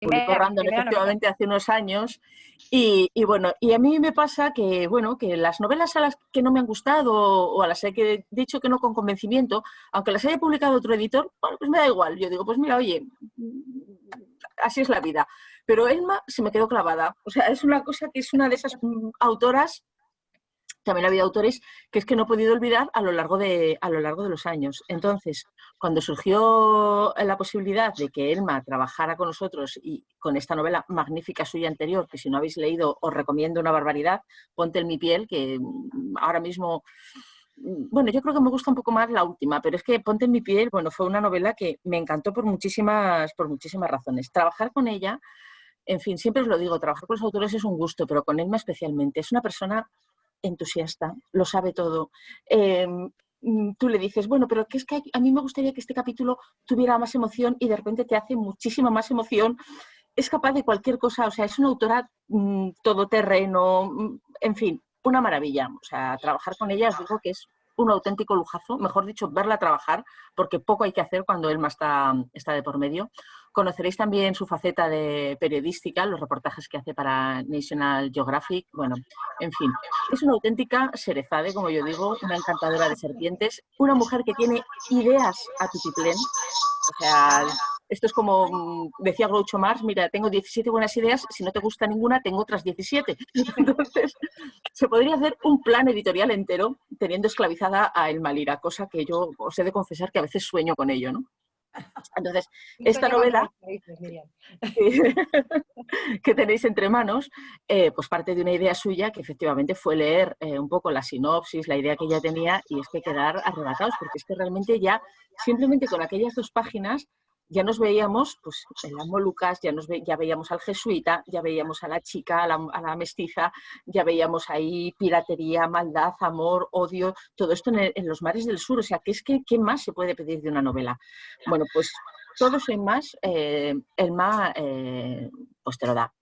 publicó Random primera novela. efectivamente hace unos años. Y bueno, y a mí me pasa que, bueno, que las novelas a las que no me han gustado o a las que he dicho que no con convencimiento, aunque las haya publicado otro editor, bueno, pues me da igual. Yo digo, pues mira, oye, así es la vida. Pero Elma se me quedó clavada. O sea, es una cosa que es una de esas autoras. También ha habido autores que es que no he podido olvidar a lo largo de los años. Entonces, cuando surgió la posibilidad de que Elma trabajara con nosotros y con esta novela magnífica suya anterior, que si no habéis leído os recomiendo una barbaridad, Ponte en mi piel, que ahora mismo, bueno, yo creo que me gusta un poco más la última, pero es que Ponte en mi piel, bueno, fue una novela que me encantó por muchísimas razones. Trabajar con ella, en fin, siempre os lo digo, trabajar con los autores es un gusto, pero con Elma especialmente. Es una persona entusiasta, lo sabe todo. Tú le dices, bueno, pero que es que a mí me gustaría que este capítulo tuviera más emoción y de repente te hace muchísima más emoción. Es capaz de cualquier cosa, o sea, es una autora todoterreno, en fin, una maravilla. O sea, trabajar con ella os digo que es un auténtico lujazo, mejor dicho, verla trabajar, porque poco hay que hacer cuando Elma está de por medio. Conoceréis también su faceta de periodística, los reportajes que hace para National Geographic. Bueno, en fin, es una auténtica Sherezade, como yo digo, una encantadora de serpientes, una mujer que tiene ideas a tutiplén. O sea, esto es como decía Groucho Marx, mira, tengo 17 buenas ideas, si no te gusta ninguna, tengo otras 17. Entonces, se podría hacer un plan editorial entero teniendo esclavizada a Elma Lira, cosa que yo os he de confesar que a veces sueño con ello, ¿no? Entonces, esta novela que tenéis entre manos, pues parte de una idea suya que efectivamente fue leer un poco la sinopsis, la idea que ella tenía, y es que quedar arrebatados, porque es que realmente ya, simplemente con aquellas 2 páginas, ya nos veíamos pues, en las Molucas, ya veíamos al jesuita, ya veíamos a la chica, a la mestiza, ya veíamos ahí piratería, maldad, amor, odio, todo esto en los mares del sur. O sea, que es que, ¿qué más se puede pedir de una novela? Bueno, pues todo eso y más, Elma pues te lo da.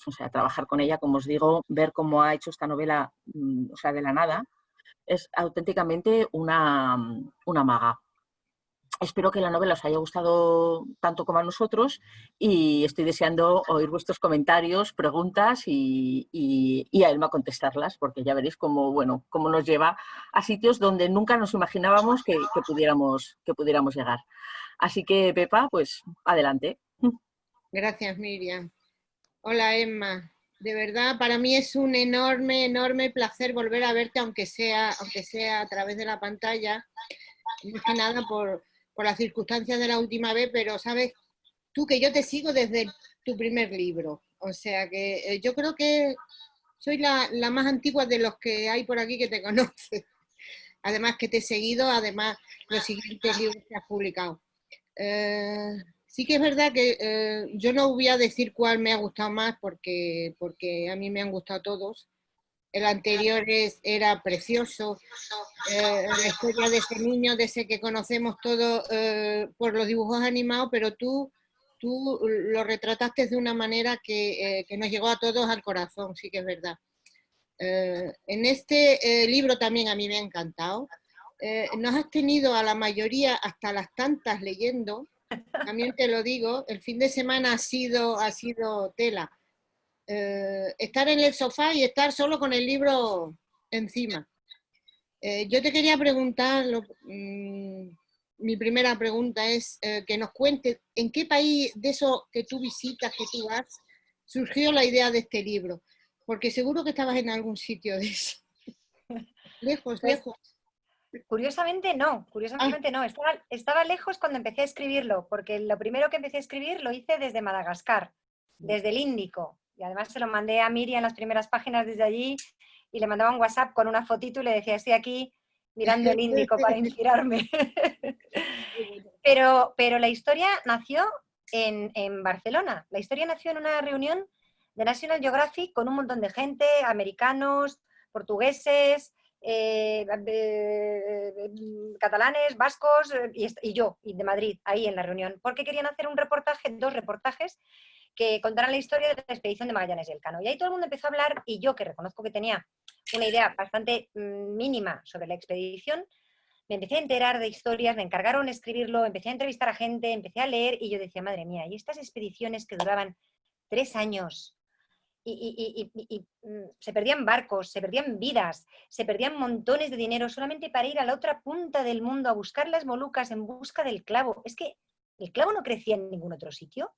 O sea, trabajar con ella, como os digo, ver cómo ha hecho esta novela, o sea, de la nada, es auténticamente una maga. Espero que la novela os haya gustado tanto como a nosotros y estoy deseando oír vuestros comentarios, preguntas y a Elma contestarlas, porque ya veréis cómo, bueno, cómo nos lleva a sitios donde nunca nos imaginábamos que pudiéramos llegar. Así que, Pepa, pues adelante. Gracias, Miriam. Hola, Emma. De verdad, para mí es un enorme, enorme placer volver a verte, aunque sea a través de la pantalla, más que nada por las circunstancias de la última vez, pero sabes tú que yo te sigo desde tu primer libro. O sea que yo creo que soy la más antigua de los que hay por aquí que te conoce. Además que te he seguido, además los siguientes libros que has publicado. Sí que es verdad que yo no voy a decir cuál me ha gustado más porque a mí me han gustado todos. El anterior era precioso, la historia de ese niño, de ese que conocemos todos por los dibujos animados, pero tú lo retrataste de una manera que nos llegó a todos al corazón, sí que es verdad. En este libro también a mí me ha encantado. Nos has tenido a la mayoría hasta las tantas leyendo, también te lo digo, el fin de semana ha sido tela. Estar en el sofá y estar solo con el libro encima. Yo te quería preguntar, mi primera pregunta es que nos cuentes en qué país de eso que tú visitas, que tú vas, surgió la idea de este libro, porque seguro que estabas en algún sitio de eso. Lejos, Pues, lejos. Curiosamente no. Estaba lejos cuando empecé a escribirlo, porque lo primero que empecé a escribir lo hice desde Madagascar, desde el Índico. Y además se lo mandé a Miriam en las primeras páginas desde allí y le mandaba un WhatsApp con una fotito y le decía, estoy aquí mirando el Índico para inspirarme. Pero la historia nació en Barcelona. La historia nació en una reunión de National Geographic con un montón de gente, americanos, portugueses, catalanes, vascos y yo, y de Madrid, ahí en la reunión, porque querían hacer dos reportajes que contaran la historia de la expedición de Magallanes y Elcano. Y ahí todo el mundo empezó a hablar y yo, que reconozco que tenía una idea bastante mínima sobre la expedición, me empecé a enterar de historias, me encargaron escribirlo, empecé a entrevistar a gente, empecé a leer y yo decía, madre mía, y estas expediciones que duraban 3 años se perdían barcos, se perdían vidas, se perdían montones de dinero solamente para ir a la otra punta del mundo a buscar las Molucas en busca del clavo. Es que el clavo no crecía en ningún otro sitio.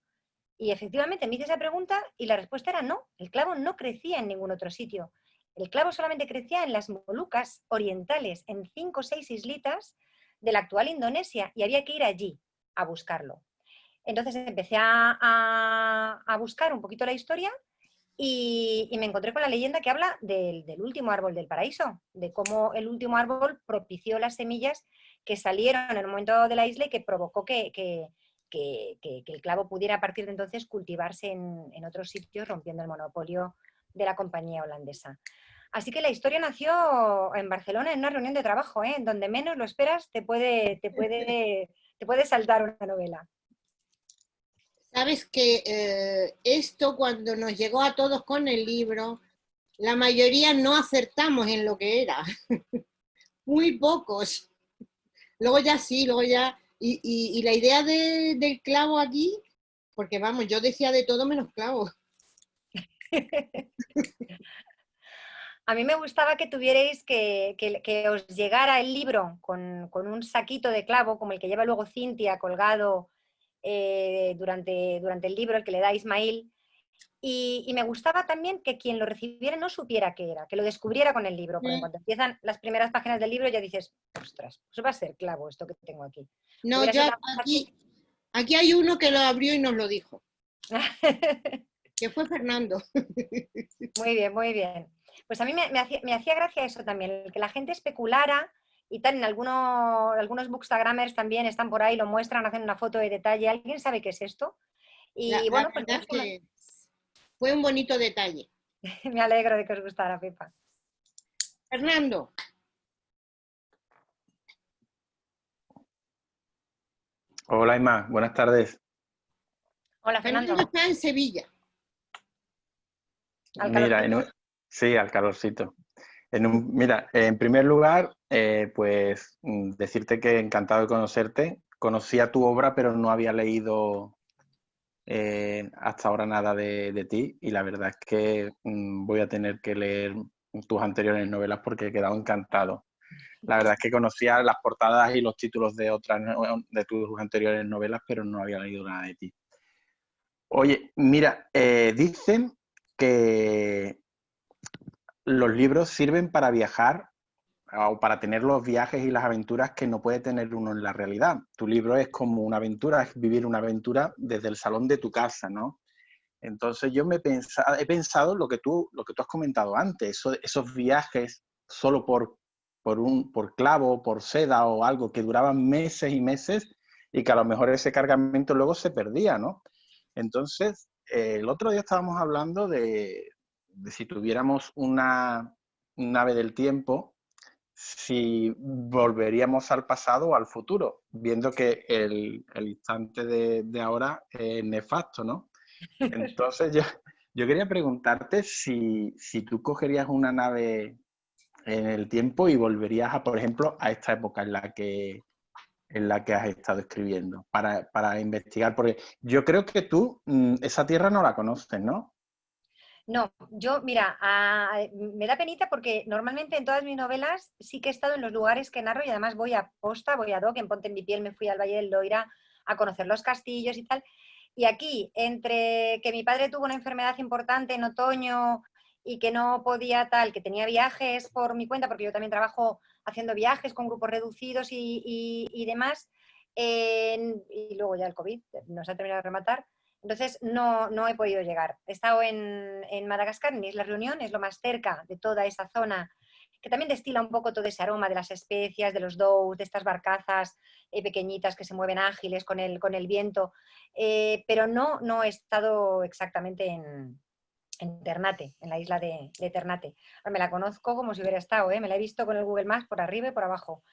Y efectivamente me hice esa pregunta y la respuesta era no, el clavo no crecía en ningún otro sitio. El clavo solamente crecía en las Molucas orientales, en 5 o 6 islitas de la actual Indonesia, y había que ir allí a buscarlo. Entonces empecé a buscar un poquito la historia y me encontré con la leyenda que habla del último árbol del paraíso, de cómo el último árbol propició las semillas que salieron en un momento de la isla y que provocó que el clavo pudiera a partir de entonces cultivarse en otros sitios, rompiendo el monopolio de la compañía holandesa. Así que la historia nació en Barcelona en una reunión de trabajo, ¿eh? Donde menos lo esperas te puede saltar una novela. Sabes que esto cuando nos llegó a todos con el libro, la mayoría no acertamos en lo que era. Muy pocos. Luego ya sí, luego ya... Y la idea del clavo aquí, porque vamos, yo decía de todo menos clavo. A mí me gustaba que tuvierais que os llegara el libro con un saquito de clavo, como el que lleva luego Cintia colgado durante el libro, el que le da a Ismail. Y me gustaba también que quien lo recibiera no supiera qué era, que lo descubriera con el libro, porque cuando empiezan las primeras páginas del libro ya dices, ostras, pues va a ser clavo esto que tengo aquí. No, yo aquí hay uno que lo abrió y nos lo dijo. Que fue Fernando. Muy bien, muy bien. Pues a mí me hacía gracia eso también, que la gente especulara y tal, en algunos bookstagrammers también están por ahí, lo muestran, hacen una foto de detalle. ¿Alguien sabe qué es esto? Y bueno, pues verdad es que fue un bonito detalle. me alegro de que os gustara, Pepa. Fernando. Hola, Emma, buenas tardes. Hola, Fernando. Fernando está en Sevilla. Mira, sí, al calorcito. Mira, en primer lugar, pues decirte que encantado de conocerte. Conocía tu obra, pero no había leído hasta ahora nada de ti, y la verdad es que voy a tener que leer tus anteriores novelas porque he quedado encantado. La verdad es que conocía las portadas y los títulos de de tus anteriores novelas, pero no había leído nada de ti. Oye, mira, dicen que los libros sirven para viajar o para tener los viajes y las aventuras que no puede tener uno en la realidad. Tu libro es como una aventura, es vivir una aventura desde el salón de tu casa, ¿no? Entonces yo he pensado lo que tú has comentado antes, esos viajes solo por clavo, por seda o algo que duraban meses y meses y que a lo mejor ese cargamento luego se perdía, ¿no? Entonces, el otro día estábamos hablando de si tuviéramos una nave del tiempo, si volveríamos al pasado o al futuro, viendo que el instante de ahora es nefasto, ¿no? Entonces yo quería preguntarte si tú cogerías una nave en el tiempo y volverías, por ejemplo, a esta época en la que has estado escribiendo, para investigar, porque yo creo que tú esa tierra no la conoces, ¿no? No, yo, mira, me da penita porque normalmente en todas mis novelas sí que he estado en los lugares que narro y además voy a posta, voy a Doc, en Ponte en mi piel me fui al Valle del Loira a conocer los castillos y tal. Y aquí, entre que mi padre tuvo una enfermedad importante en otoño y que no podía tal, que tenía viajes por mi cuenta, porque yo también trabajo haciendo viajes con grupos reducidos y demás, y luego ya el COVID nos ha terminado de rematar. Entonces no he podido llegar. He estado en Madagascar, en Isla Reunión, es lo más cerca de toda esa zona, que también destila un poco todo ese aroma de las especias, de los dhows, de estas barcazas pequeñitas que se mueven ágiles con el viento, pero no he estado exactamente en Ternate, en la isla de Ternate. Me la conozco como si hubiera estado, me la he visto con el Google Maps por arriba y por abajo.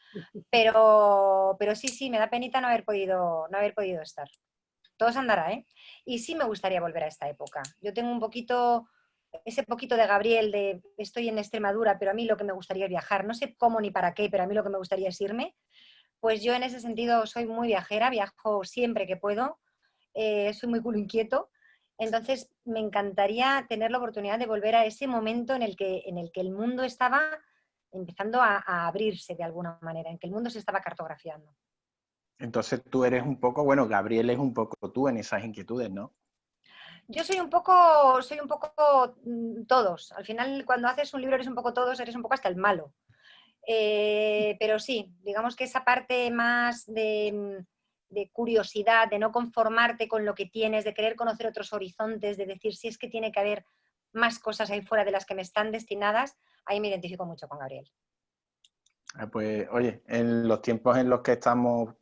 Pero sí, me da penita no haber podido estar. Todo se andará, ¿eh? Y sí me gustaría volver a esta época. Yo tengo ese poquito de Gabriel, de estoy en Extremadura, pero a mí lo que me gustaría es viajar. No sé cómo ni para qué, pero a mí lo que me gustaría es irme. Pues yo en ese sentido soy muy viajera, viajo siempre que puedo, soy muy culo inquieto, entonces me encantaría tener la oportunidad de volver a ese momento en el que el mundo estaba empezando a abrirse de alguna manera, en que el mundo se estaba cartografiando. Entonces tú eres un poco, bueno, Gabriel es un poco tú en esas inquietudes, ¿no? Yo soy un poco todos. Al final, cuando haces un libro eres un poco todos, eres un poco hasta el malo. Pero sí, digamos que esa parte más de curiosidad, de no conformarte con lo que tienes, de querer conocer otros horizontes, de decir si es que tiene que haber más cosas ahí fuera de las que me están destinadas, ahí me identifico mucho con Gabriel. Pues oye, en los tiempos en los que estamos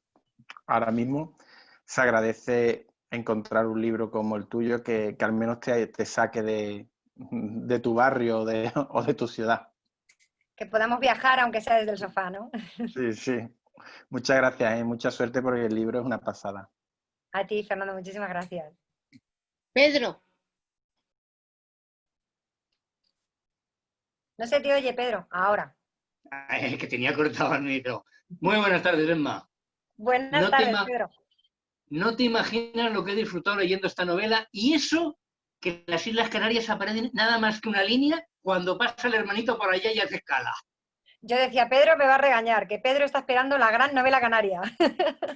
ahora mismo, se agradece encontrar un libro como el tuyo que al menos te saque de tu barrio o de tu ciudad. Que podamos viajar aunque sea desde el sofá, ¿no? Sí, sí. Muchas gracias, mucha suerte porque el libro es una pasada. A ti, Fernando, muchísimas gracias. Pedro. No se te oye, Pedro, ahora. Es que tenía cortado el micro. Muy buenas tardes, Emma. Buenas tardes, Pedro. No te imaginas lo que he disfrutado leyendo esta novela, y eso que en las Islas Canarias aparece nada más que una línea cuando pasa el hermanito por allá y hace escala. Yo decía, Pedro me va a regañar, que Pedro está esperando la gran novela canaria.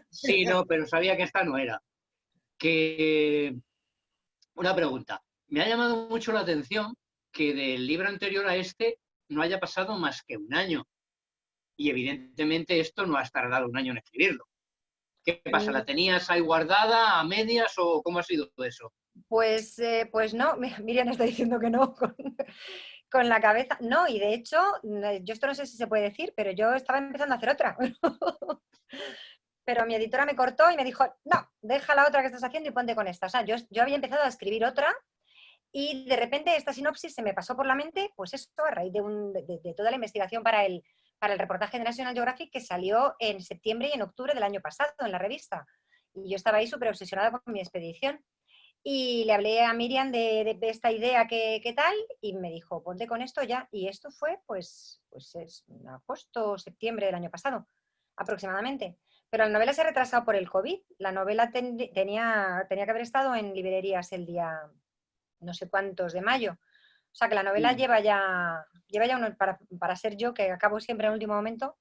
Sí, no, pero sabía que esta no era. Que una pregunta. Me ha llamado mucho la atención que del libro anterior a este no haya pasado más que un año. Y evidentemente esto no has tardado un año en escribirlo. ¿Qué pasa? ¿La tenías ahí guardada a medias o cómo ha sido eso? Pues no, Miriam está diciendo que no con la cabeza. No, y de hecho, yo esto no sé si se puede decir, pero yo estaba empezando a hacer otra. Pero mi editora me cortó y me dijo, no, deja la otra que estás haciendo y ponte con esta. O sea, yo había empezado a escribir otra y de repente esta sinopsis se me pasó por la mente, pues eso, a raíz de toda la investigación para el reportaje de National Geographic que salió en septiembre y en octubre del año pasado en la revista. Y yo estaba ahí súper obsesionada con mi expedición. Y le hablé a Miriam de esta idea que tal y me dijo, ponte con esto ya. Y esto fue, pues es en agosto o septiembre del año pasado, aproximadamente. Pero la novela se ha retrasado por el COVID. La novela tenía que haber estado en librerías el día no sé cuántos de mayo. O sea que la novela lleva ya unos, para ser yo, que acabo siempre en el último momento,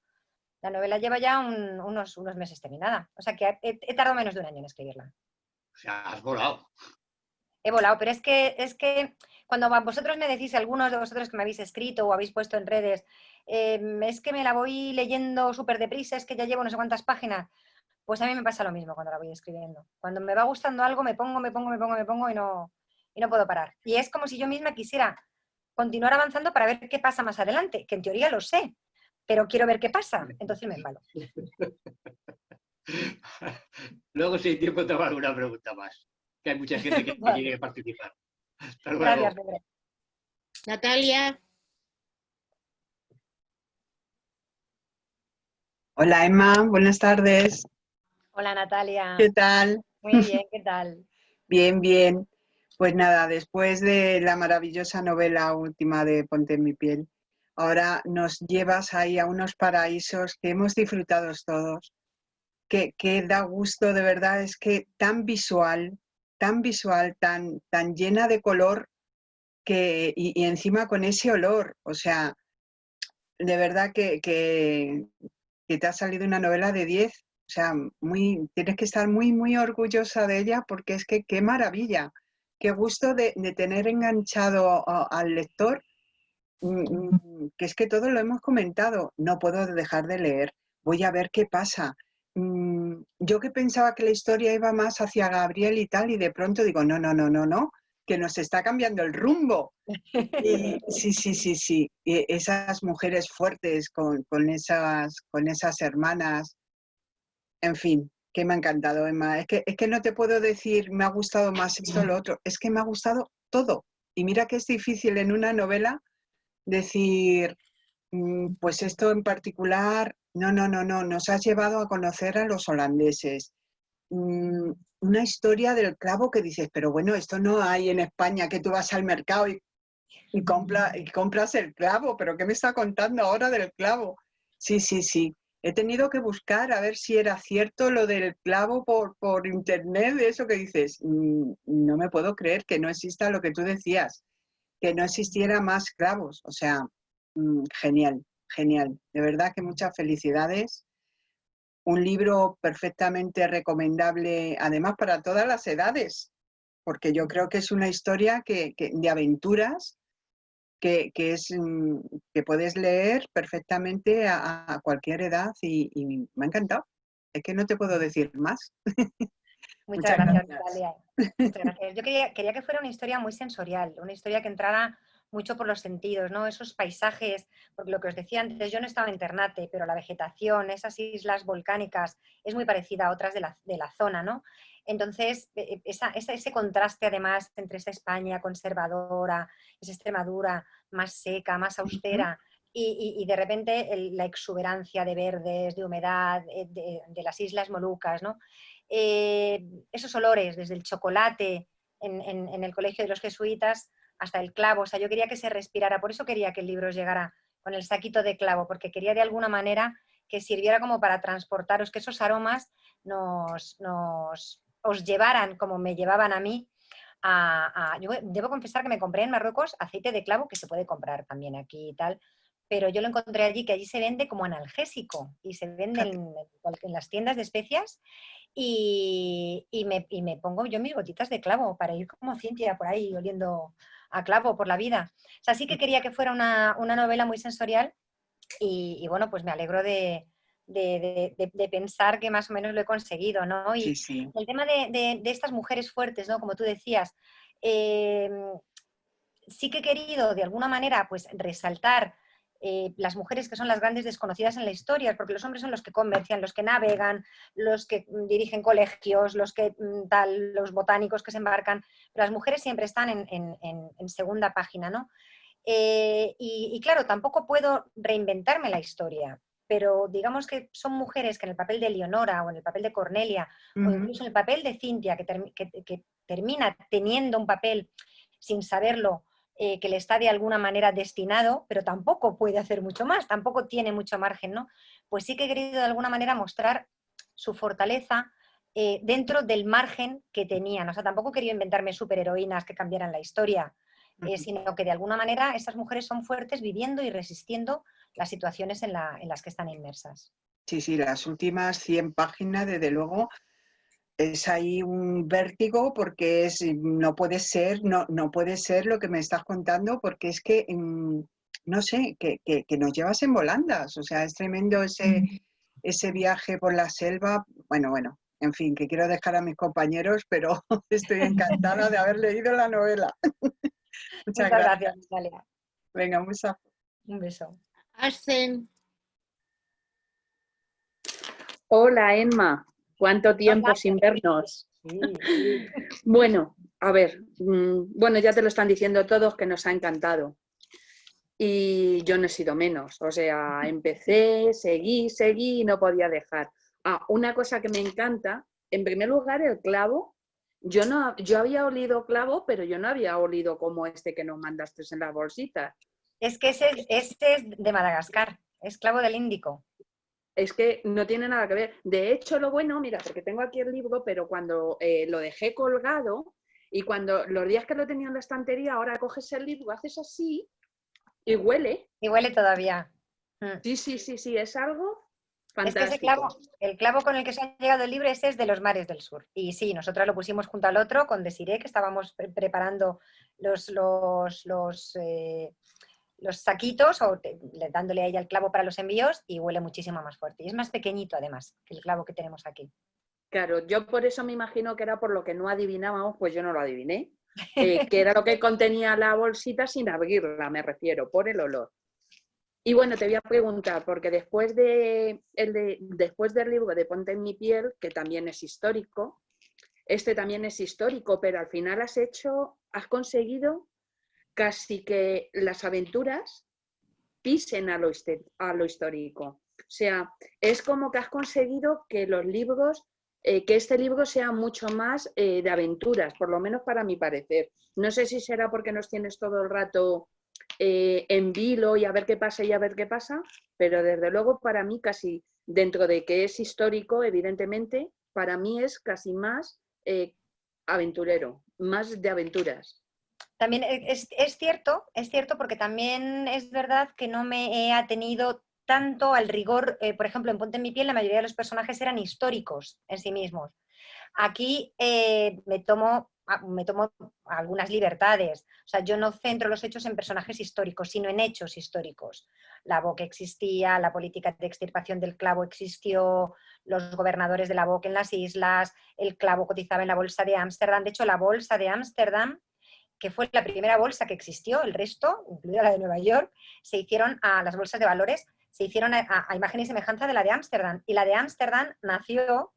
la novela lleva ya unos meses terminada. O sea que he tardado menos de un año en escribirla. O sea, has volado. He volado, pero es que cuando vosotros me decís, algunos de vosotros que me habéis escrito o habéis puesto en redes, es que me la voy leyendo súper deprisa, es que ya llevo no sé cuántas páginas, pues a mí me pasa lo mismo cuando la voy escribiendo. Cuando me va gustando algo, me pongo y no puedo parar. Y es como si yo misma quisiera continuar avanzando para ver qué pasa más adelante, que en teoría lo sé, pero quiero ver qué pasa, entonces me embalo. Luego, si hay tiempo, te hago alguna pregunta más. Que hay mucha gente que Vale. quiere participar. Hasta luego. Gracias, Pedro. Natalia. Hola Emma, buenas tardes. Hola Natalia. ¿Qué tal? Muy bien, ¿qué tal? Bien, bien. Pues nada, después de la maravillosa novela última de Ponte en mi piel, ahora nos llevas ahí a unos paraísos que hemos disfrutado todos, que da gusto, de verdad, es que tan visual, tan llena de color y encima con ese olor, o sea, de verdad que te ha salido una novela de 10. O sea, tienes que estar muy orgullosa de ella porque es que qué maravilla, qué gusto de tener enganchado al lector, que es que todo lo hemos comentado, no puedo dejar de leer, voy a ver qué pasa. Yo que pensaba que la historia iba más hacia Gabriel y tal, y de pronto digo, no, que nos está cambiando el rumbo. Sí. Y esas mujeres fuertes con esas hermanas, en fin, que me ha encantado, Emma. Es que no te puedo decir, me ha gustado más esto o lo otro, es que me ha gustado todo. Y mira que es difícil en una novela decir, pues esto en particular, no, nos has llevado a conocer a los holandeses. Una historia del clavo que dices, pero bueno, esto no hay en España, que tú vas al mercado y compras el clavo, pero ¿qué me está contando ahora del clavo? Sí. he tenido que buscar a ver si era cierto lo del clavo por internet, de eso que dices. No me puedo creer que no exista lo que tú decías, que no existiera más clavos. O sea, genial, genial. De verdad que muchas felicidades. Un libro perfectamente recomendable, además para todas las edades, porque yo creo que es una historia de aventuras que puedes leer perfectamente a cualquier edad y me ha encantado. Es que no te puedo decir más. Muchas gracias, Natalia. Muchas gracias. Yo quería que fuera una historia muy sensorial, una historia que entrara mucho por los sentidos, ¿no? Esos paisajes, porque lo que os decía antes, yo no estaba en Ternate, pero la vegetación, esas islas volcánicas, es muy parecida a otras de la zona, ¿no? Entonces, ese contraste además entre esa España conservadora, esa Extremadura más seca, más austera, y de repente la exuberancia de verdes, de humedad, de las Islas Molucas, ¿no? Esos olores, desde el chocolate en el colegio de los jesuitas hasta el clavo, o sea, yo quería que se respirara, por eso quería que el libro llegara con el saquito de clavo, porque quería de alguna manera que sirviera como para transportaros, que esos aromas os llevaran, como me llevaban a mí, yo debo confesar que me compré en Marruecos aceite de clavo, que se puede comprar también aquí y tal, pero yo lo encontré allí, que allí se vende como analgésico y se vende en las tiendas de especias y me pongo yo mis gotitas de clavo para ir como Cintia por ahí oliendo a clavo por la vida. O sea, sí que quería que fuera una novela muy sensorial y bueno, pues me alegro de pensar que más o menos lo he conseguido, ¿no? Y Sí, sí. el tema de estas mujeres fuertes, ¿no? Como tú decías, sí que he querido de alguna manera pues resaltar las mujeres que son las grandes desconocidas en la historia, porque los hombres son los que comercian, los que navegan, los que dirigen colegios, los botánicos que se embarcan, pero las mujeres siempre están en segunda página, ¿no? Y claro, tampoco puedo reinventarme la historia, pero digamos que son mujeres que en el papel de Leonora o en el papel de Cornelia o incluso en el papel de Cintia, que termina teniendo un papel sin saberlo, que le está de alguna manera destinado, pero tampoco puede hacer mucho más, tampoco tiene mucho margen, ¿no? Pues sí que he querido de alguna manera mostrar su fortaleza dentro del margen que tenían. O sea, tampoco he querido inventarme superheroínas que cambiaran la historia, sino que de alguna manera esas mujeres son fuertes viviendo y resistiendo las situaciones en las que están inmersas. Sí, sí, las últimas 100 páginas, desde luego, es ahí un vértigo porque no puede ser lo que me estás contando, porque es que, no sé, que nos llevas en volandas. O sea, es tremendo ese viaje por la selva. Bueno, en fin, que quiero dejar a mis compañeros, pero estoy encantada de haber leído la novela. Muchas gracias, Natalia. Venga, un beso. Arsen. Hola, Emma. ¿Cuánto tiempo sin vernos? Sí. Bueno, a ver, bueno, ya te lo están diciendo todos que nos ha encantado. Y yo no he sido menos. O sea, empecé, seguí y no podía dejar. Una cosa que me encanta, en primer lugar, el clavo. Yo había olido clavo, pero yo no había olido como este que nos mandaste en las bolsitas. Es que este es de Madagascar, es clavo del Índico. Es que no tiene nada que ver. De hecho, lo bueno, mira, porque tengo aquí el libro, pero cuando lo dejé colgado y cuando los días que lo tenía en la estantería, ahora coges el libro, haces así y huele. Y huele todavía. Sí, es algo fantástico. Es que el clavo con el que se ha llegado el libro ese es de los mares del sur. Y sí, nosotras lo pusimos junto al otro con Desiree, que estábamos preparando los saquitos o dándole a ella el clavo para los envíos y huele muchísimo más fuerte. Y es más pequeñito además que el clavo que tenemos aquí. Claro, yo por eso me imagino que era por lo que no adivinábamos, pues yo no lo adiviné, que era lo que contenía la bolsita sin abrirla, me refiero, por el olor. Y bueno, te voy a preguntar, porque después del libro de Ponte en mi piel, que también es histórico, este también es histórico, pero al final has conseguido casi que las aventuras pisen a lo histórico. O sea, es como que has conseguido que los libros, que este libro sea mucho más de aventuras, por lo menos para mi parecer. No sé si será porque nos tienes todo el rato en vilo y a ver qué pasa, pero desde luego para mí casi dentro de que es histórico, evidentemente, para mí es casi más aventurero, más de aventuras. También es cierto porque también es verdad que no me he atenido tanto al rigor. Por ejemplo, en Ponte en mi piel la mayoría de los personajes eran históricos en sí mismos. Aquí me tomo algunas libertades. O sea, yo no centro los hechos en personajes históricos, sino en hechos históricos. La BOC existía, la política de extirpación del clavo existió, los gobernadores de la BOC en las islas, el clavo cotizaba en la bolsa de Ámsterdam. De hecho, la bolsa de Ámsterdam, que fue la primera bolsa que existió, el resto, incluida la de Nueva York, se hicieron a las bolsas de valores, se hicieron a imagen y semejanza de la de Ámsterdam. Y la de Ámsterdam nació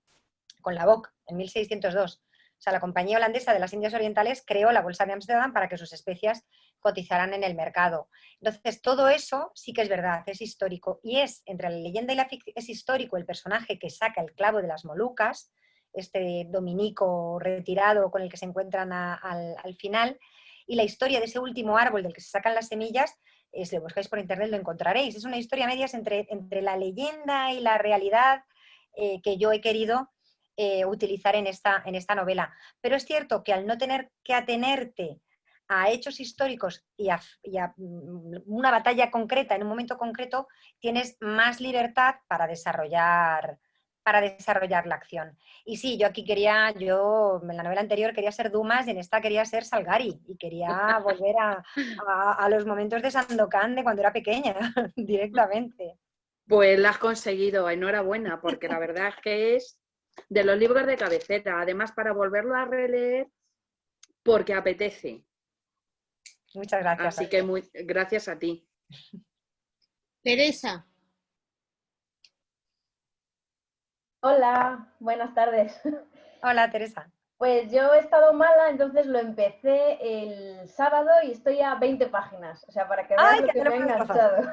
con la BOC en 1602. O sea, la Compañía Holandesa de las Indias Orientales creó la Bolsa de Ámsterdam para que sus especias cotizaran en el mercado. Entonces, todo eso sí que es verdad, es histórico. Y es, entre la leyenda y la ficción, es histórico el personaje que saca el clavo de las Molucas, este dominico retirado con el que se encuentran al final, y la historia de ese último árbol del que se sacan las semillas, si lo buscáis por internet lo encontraréis. Es una historia a medias entre la leyenda y la realidad que yo he querido utilizar en esta novela. Pero es cierto que al no tener que atenerte a hechos históricos y a una batalla concreta en un momento concreto, tienes más libertad para desarrollar la acción. Y sí, yo en la novela anterior quería ser Dumas y en esta quería ser Salgari y quería volver a los momentos de Sandokan de cuando era pequeña, directamente. Pues la has conseguido, enhorabuena, porque la verdad es que es de los libros de cabecera, además para volverlo a releer porque apetece. Muchas gracias. Así que gracias a ti. Teresa. Hola, buenas tardes. Hola, Teresa. Pues yo he estado mala, entonces lo empecé el sábado y estoy a 20 páginas. O sea, para que veas lo que me ha enganchado.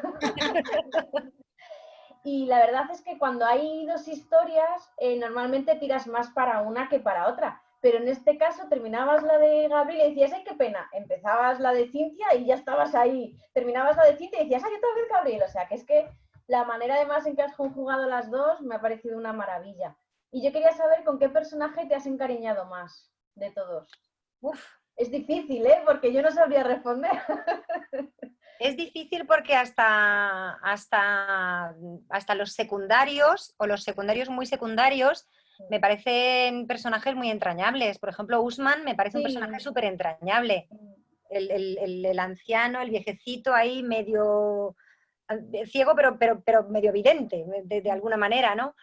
Y la verdad es que cuando hay dos historias, normalmente tiras más para una que para otra. Pero en este caso terminabas la de Gabriel y decías, ¡ay, qué pena! Empezabas la de Cintia y ya estabas ahí. Terminabas la de Cintia y decías, ¡ay, otra vez Gabriel! O sea, que es que la manera además en que has conjugado las dos me ha parecido una maravilla. Y yo quería saber con qué personaje te has encariñado más de todos. Uf. Es difícil, ¿eh? Porque yo no sabría responder. Es difícil porque hasta los secundarios o los secundarios muy secundarios me parecen personajes muy entrañables. Por ejemplo, Usman me parece un personaje súper entrañable. El anciano, el viejecito ahí medio ciego pero medio vidente de alguna manera, ¿no?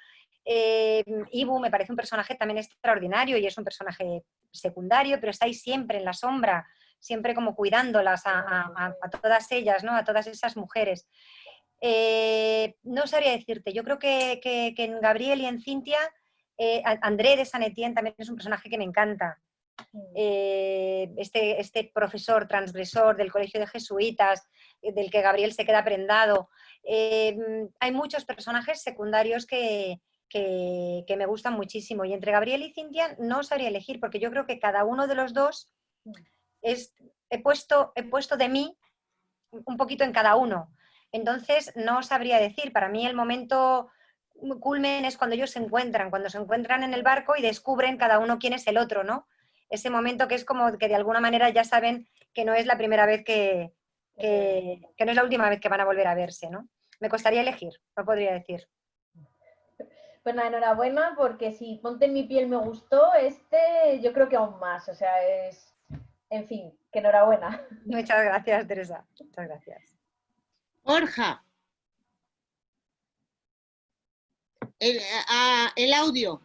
Ibu me parece un personaje también extraordinario y es un personaje secundario, pero está ahí siempre en la sombra, siempre como cuidándolas a todas ellas, ¿no? A todas esas mujeres. No sabría decirte, yo creo que en Gabriel y en Cintia, André de Saint Etienne también es un personaje que me encanta. Este profesor transgresor del colegio de jesuitas, del que Gabriel se queda prendado. Hay muchos personajes secundarios que me gustan muchísimo, y entre Gabriel y Cintia no sabría elegir, porque yo creo que cada uno de los dos he puesto de mí un poquito en cada uno, entonces no sabría decir. Para mí el momento culmen es cuando ellos cuando se encuentran en el barco y descubren cada uno quién es el otro, ¿no? Ese momento que es como que de alguna manera ya saben que no es la primera vez que no es la última vez que van a volver a verse, ¿no? Me costaría elegir, no podría decir. Pues nada, enhorabuena, porque si Ponte en mi piel me gustó, yo creo que aún más. O sea, en fin, que enhorabuena. Muchas gracias, Teresa. Muchas gracias. Borja. El audio.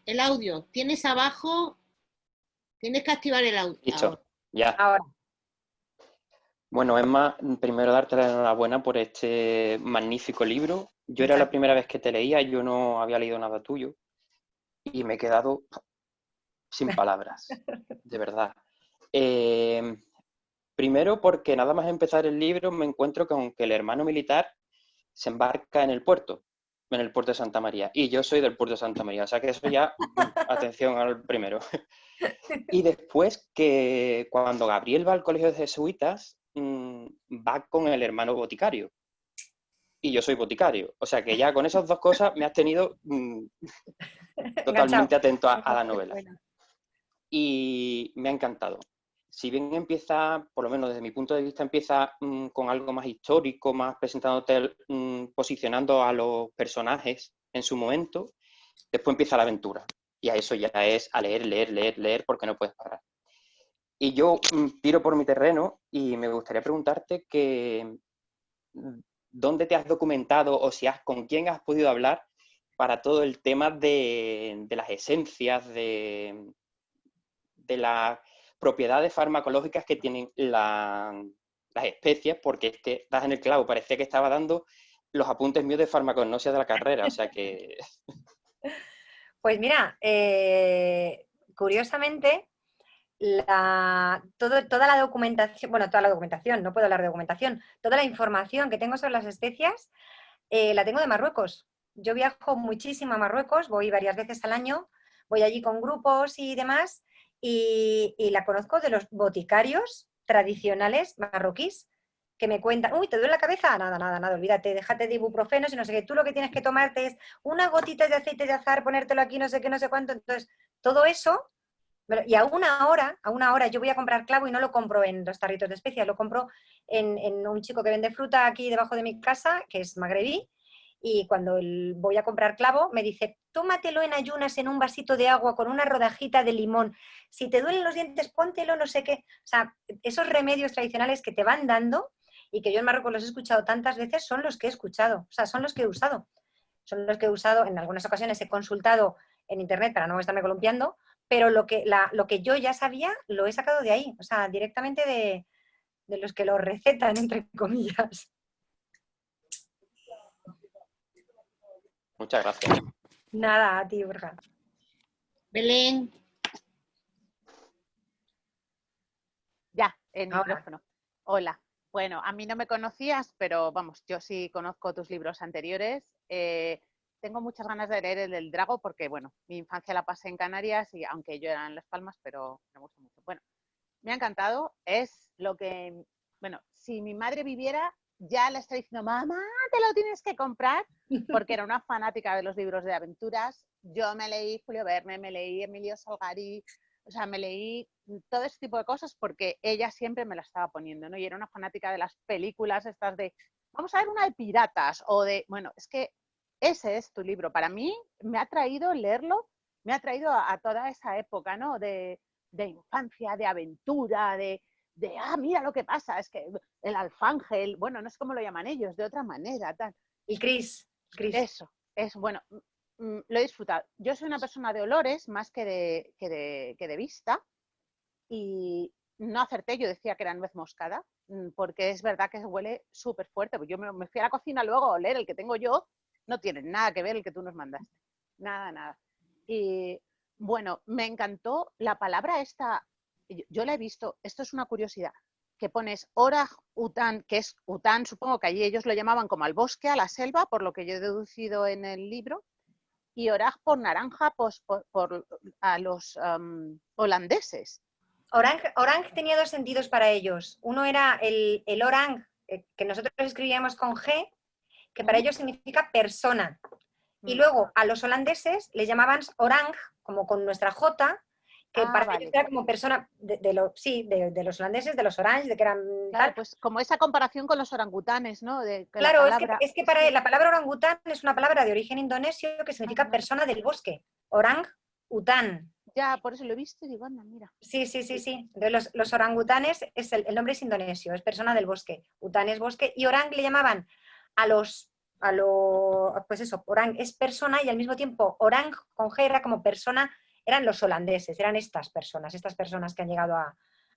Tienes abajo, tienes que activar el audio. Listo, ya. Ahora. Bueno, Emma, primero darte la enhorabuena por este magnífico libro. Yo era la primera vez que te leía, yo no había leído nada tuyo y me he quedado sin palabras, de verdad. Primero porque nada más empezar el libro me encuentro con que el hermano militar se embarca en el puerto de Santa María, y yo soy del puerto de Santa María, o sea que eso ya, atención al primero. Y después que cuando Gabriel va al colegio de jesuitas, va con el hermano boticario. y yo soy boticario. O sea que ya con esas dos cosas me has tenido totalmente atento a la novela. Y me ha encantado. Si bien empieza, por lo menos desde mi punto de vista, empieza con algo más histórico, más presentándote, posicionando a los personajes en su momento, después empieza la aventura. Y a eso ya es a leer, leer, leer, leer, porque no puedes parar. Y yo tiro por mi terreno y me gustaría preguntarte que dónde te has documentado o si con quién has podido hablar para todo el tema de las esencias, de las propiedades farmacológicas que tienen las especies, porque es que das en el clavo, parecía que estaba dando los apuntes míos de farmacognosia de la carrera, o sea que... Pues mira, curiosamente, toda la documentación, bueno, toda la documentación, no puedo hablar de documentación, toda la información que tengo sobre las especias la tengo de Marruecos. Yo viajo muchísimo a Marruecos, voy varias veces al año, voy allí con grupos y demás, y la conozco de los boticarios tradicionales marroquíes, que me cuentan, uy, ¿te duele la cabeza? Nada, nada, nada, olvídate, déjate de ibuprofenos y no sé qué, tú lo que tienes que tomarte es una gotita de aceite de azahar, ponértelo aquí, no sé qué, no sé cuánto, entonces, todo eso, y a una hora, yo voy a comprar clavo y no lo compro en los tarritos de especias, lo compro en un chico que vende fruta aquí debajo de mi casa, que es magrebí, y cuando voy a comprar clavo me dice, tómatelo en ayunas en un vasito de agua con una rodajita de limón, si te duelen los dientes póntelo, no sé qué, o sea, esos remedios tradicionales que te van dando y que yo en Marruecos los he escuchado tantas veces son los que he escuchado, o sea, son los que he usado. Son los que he usado, en algunas ocasiones he consultado en internet para no estarme columpiando, pero lo que yo ya sabía lo he sacado de ahí, o sea, directamente de los que lo recetan, entre comillas. Muchas gracias. Nada, a ti, Borja. Belén. Ya, el Ahora. micrófono. Hola. Bueno, a mí no me conocías, pero vamos, yo sí conozco tus libros anteriores. Tengo muchas ganas de leer el del Drago porque, bueno, mi infancia la pasé en Canarias y aunque yo era en Las Palmas, pero me gusta mucho. Bueno, me ha encantado. Es lo que, bueno, si mi madre viviera, ya le está diciendo, mamá, te lo tienes que comprar, porque era una fanática de los libros de aventuras. Yo me leí Julio Verne, me leí Emilio Salgari, o sea, me leí todo ese tipo de cosas porque ella siempre me la estaba poniendo, ¿no? Y era una fanática de las películas estas de, vamos a ver una de piratas o de, bueno, es que ese es tu libro. Para mí me ha traído leerlo, me ha traído a toda esa época, ¿no? De infancia, de aventura, mira lo que pasa, es que el alfángel, bueno, no sé cómo lo llaman ellos, de otra manera, tal. Y Cris. Eso, bueno, lo he disfrutado. Yo soy una persona de olores más que de vista y no acerté, yo decía que era nuez moscada, porque es verdad que huele súper fuerte. Yo me fui a la cocina luego a oler el que tengo yo, no tiene nada que ver el que tú nos mandaste, nada, nada. Y bueno, me encantó la palabra esta, yo la he visto, esto es una curiosidad, que pones Oraj Utan, que es Utan, supongo que allí ellos lo llamaban como al bosque, a la selva, por lo que yo he deducido en el libro, y Oraj por naranja, pues, a los holandeses. Orang tenía dos sentidos para ellos. Uno era el orang, que nosotros escribíamos con G, que para ellos significa persona. Y luego a los holandeses les llamaban orang, como con nuestra J, que para ellos era como persona de los holandeses, de los orange, de que eran... Claro, tal. pues como esa comparación con los orangutanes, ¿no? Claro, es que para la palabra orangután es una palabra de origen indonesio que significa persona del bosque. Orang utan. Ya, por eso lo he visto y digo, anda, mira. Sí. Los orangutanes, el nombre es indonesio, es persona del bosque. Utan es bosque. Y orang le llamaban pues eso, orang es persona y al mismo tiempo orang con G era como persona, eran los holandeses, eran estas personas que han llegado